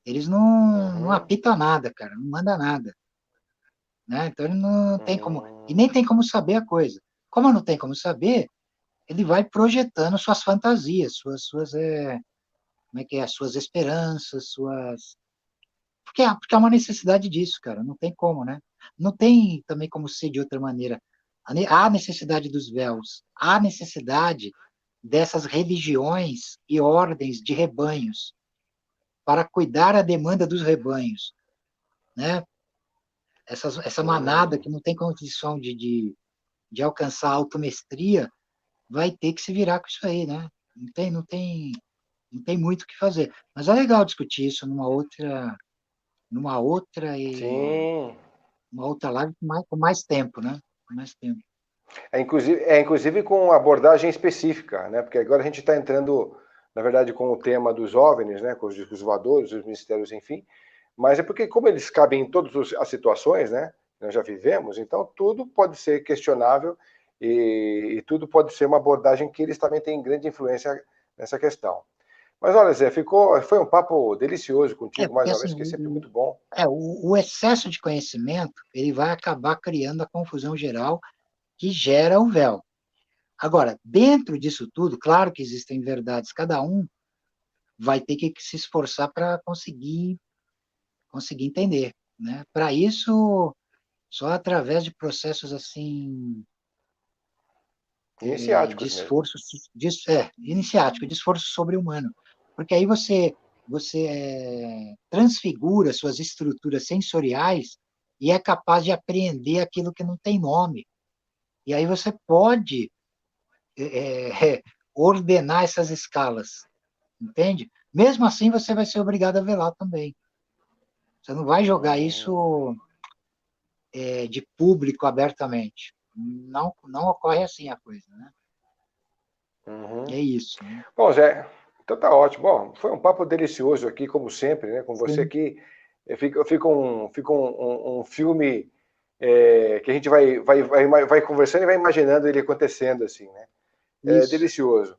Eles não uhum, apitam nada, cara, não manda nada, né? Então ele não tem como, e hum, nem tem como saber a coisa. Como não tem como saber, ele vai projetando suas fantasias, como é que é, suas esperanças, porque é uma necessidade disso, cara, não tem como, né? Não tem também como ser de outra maneira. Há necessidade dos véus, há necessidade dessas religiões e ordens de rebanhos para cuidar a demanda dos rebanhos, né? Essa manada hum. que não tem condição de alcançar a automestria vai ter que se virar com isso aí, né? Não tem muito o que fazer. Mas é legal discutir isso numa outra e Sim. uma outra live com mais tempo, né? Com mais tempo. Inclusive com abordagem específica, né? Porque agora a gente está entrando, na verdade, com o tema dos OVNIs, né? Com os discos voadores, os mistérios, enfim. Mas é porque, como eles cabem em todas as situações, né? Nós já vivemos, então tudo pode ser questionável e tudo pode ser uma abordagem que eles também têm grande influência nessa questão. Mas olha, Zé, foi um papo delicioso contigo, Porque mais uma assim, vez, que é sempre muito bom. o excesso de conhecimento ele vai acabar criando a confusão geral que gera o véu. Agora, dentro disso tudo, claro que existem verdades, cada um vai ter que se esforçar para conseguir entender, né? Para isso, só através de processos assim de Iniciáticos mesmo. esforço iniciático, de esforço sobre-humano, porque aí você transfigura suas estruturas sensoriais e é capaz de apreender aquilo que não tem nome. E aí você pode ordenar essas escalas, entende? Mesmo assim, você vai ser obrigado a velar também. Você não vai jogar Hum, isso de público abertamente. Não ocorre assim a coisa, né? uhum. É isso, né? Bom, Zé, Então tá ótimo. Bom, foi um papo delicioso aqui, como sempre, né? Com você Sim, aqui. Fica um filme que a gente vai conversando e vai imaginando ele acontecendo, assim, né? É isso. delicioso.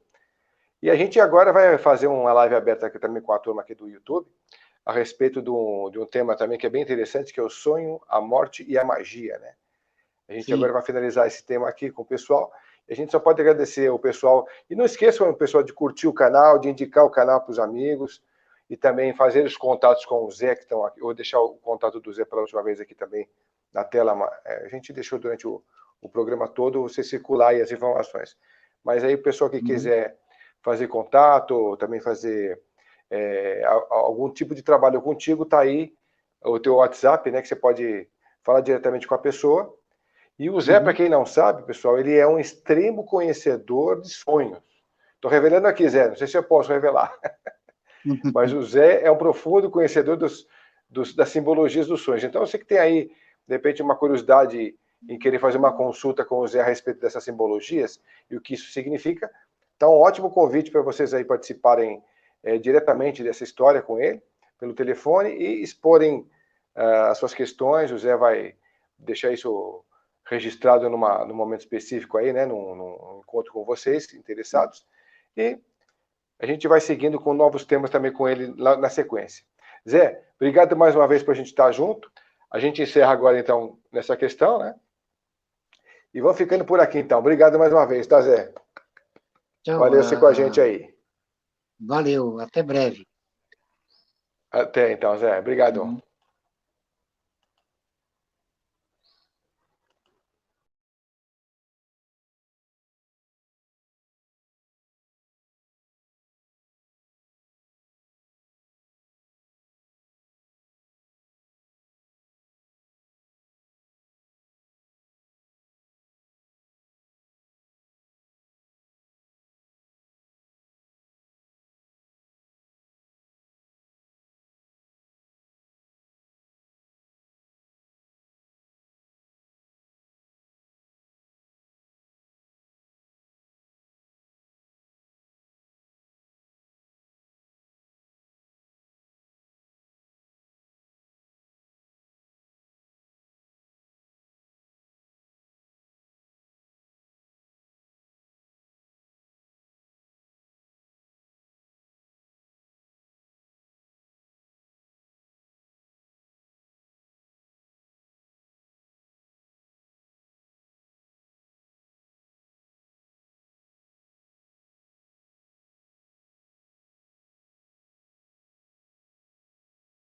E a gente agora vai fazer uma live aberta aqui também com a turma aqui do YouTube, a respeito de um tema também que é bem interessante, que é o sonho, a morte e a magia, né? A gente agora Sim. vai finalizar esse tema aqui com o pessoal. A gente só pode agradecer ao pessoal. E não esqueçam, pessoal, de curtir o canal, de indicar o canal para os amigos e também fazer os contatos com o Zé, que estão aqui. Eu vou deixar o contato do Zé pela última vez aqui também na tela. A gente deixou durante o programa todo, você circular aí as informações. Mas aí o pessoal que Uhum. quiser fazer contato, também fazer algum tipo de trabalho contigo, tá aí o teu WhatsApp, né, que você pode falar diretamente com a pessoa. E o Zé, para Uhum. quem não sabe, pessoal, ele é um extremo conhecedor de sonhos. Estou revelando aqui, Zé, não sei se eu posso revelar, mas o Zé é um profundo conhecedor das simbologias dos sonhos. Então, você que tem aí, de repente, uma curiosidade em querer fazer uma consulta com o Zé a respeito dessas simbologias e o que isso significa, tá um ótimo convite para vocês aí participarem diretamente dessa história com ele, pelo telefone, e exporem as suas questões. O Zé vai deixar isso registrado num momento específico aí, né, num encontro com vocês, interessados, e a gente vai seguindo com novos temas também com ele na sequência. Zé, obrigado mais uma vez por a gente estar junto. A gente encerra agora, então, nessa questão, né? E vamos ficando por aqui, então. Obrigado mais uma vez, tá, Zé? Tchau. Valeu você com a gente aí. Valeu. Até breve. Até então, Zé. Obrigado. Uhum.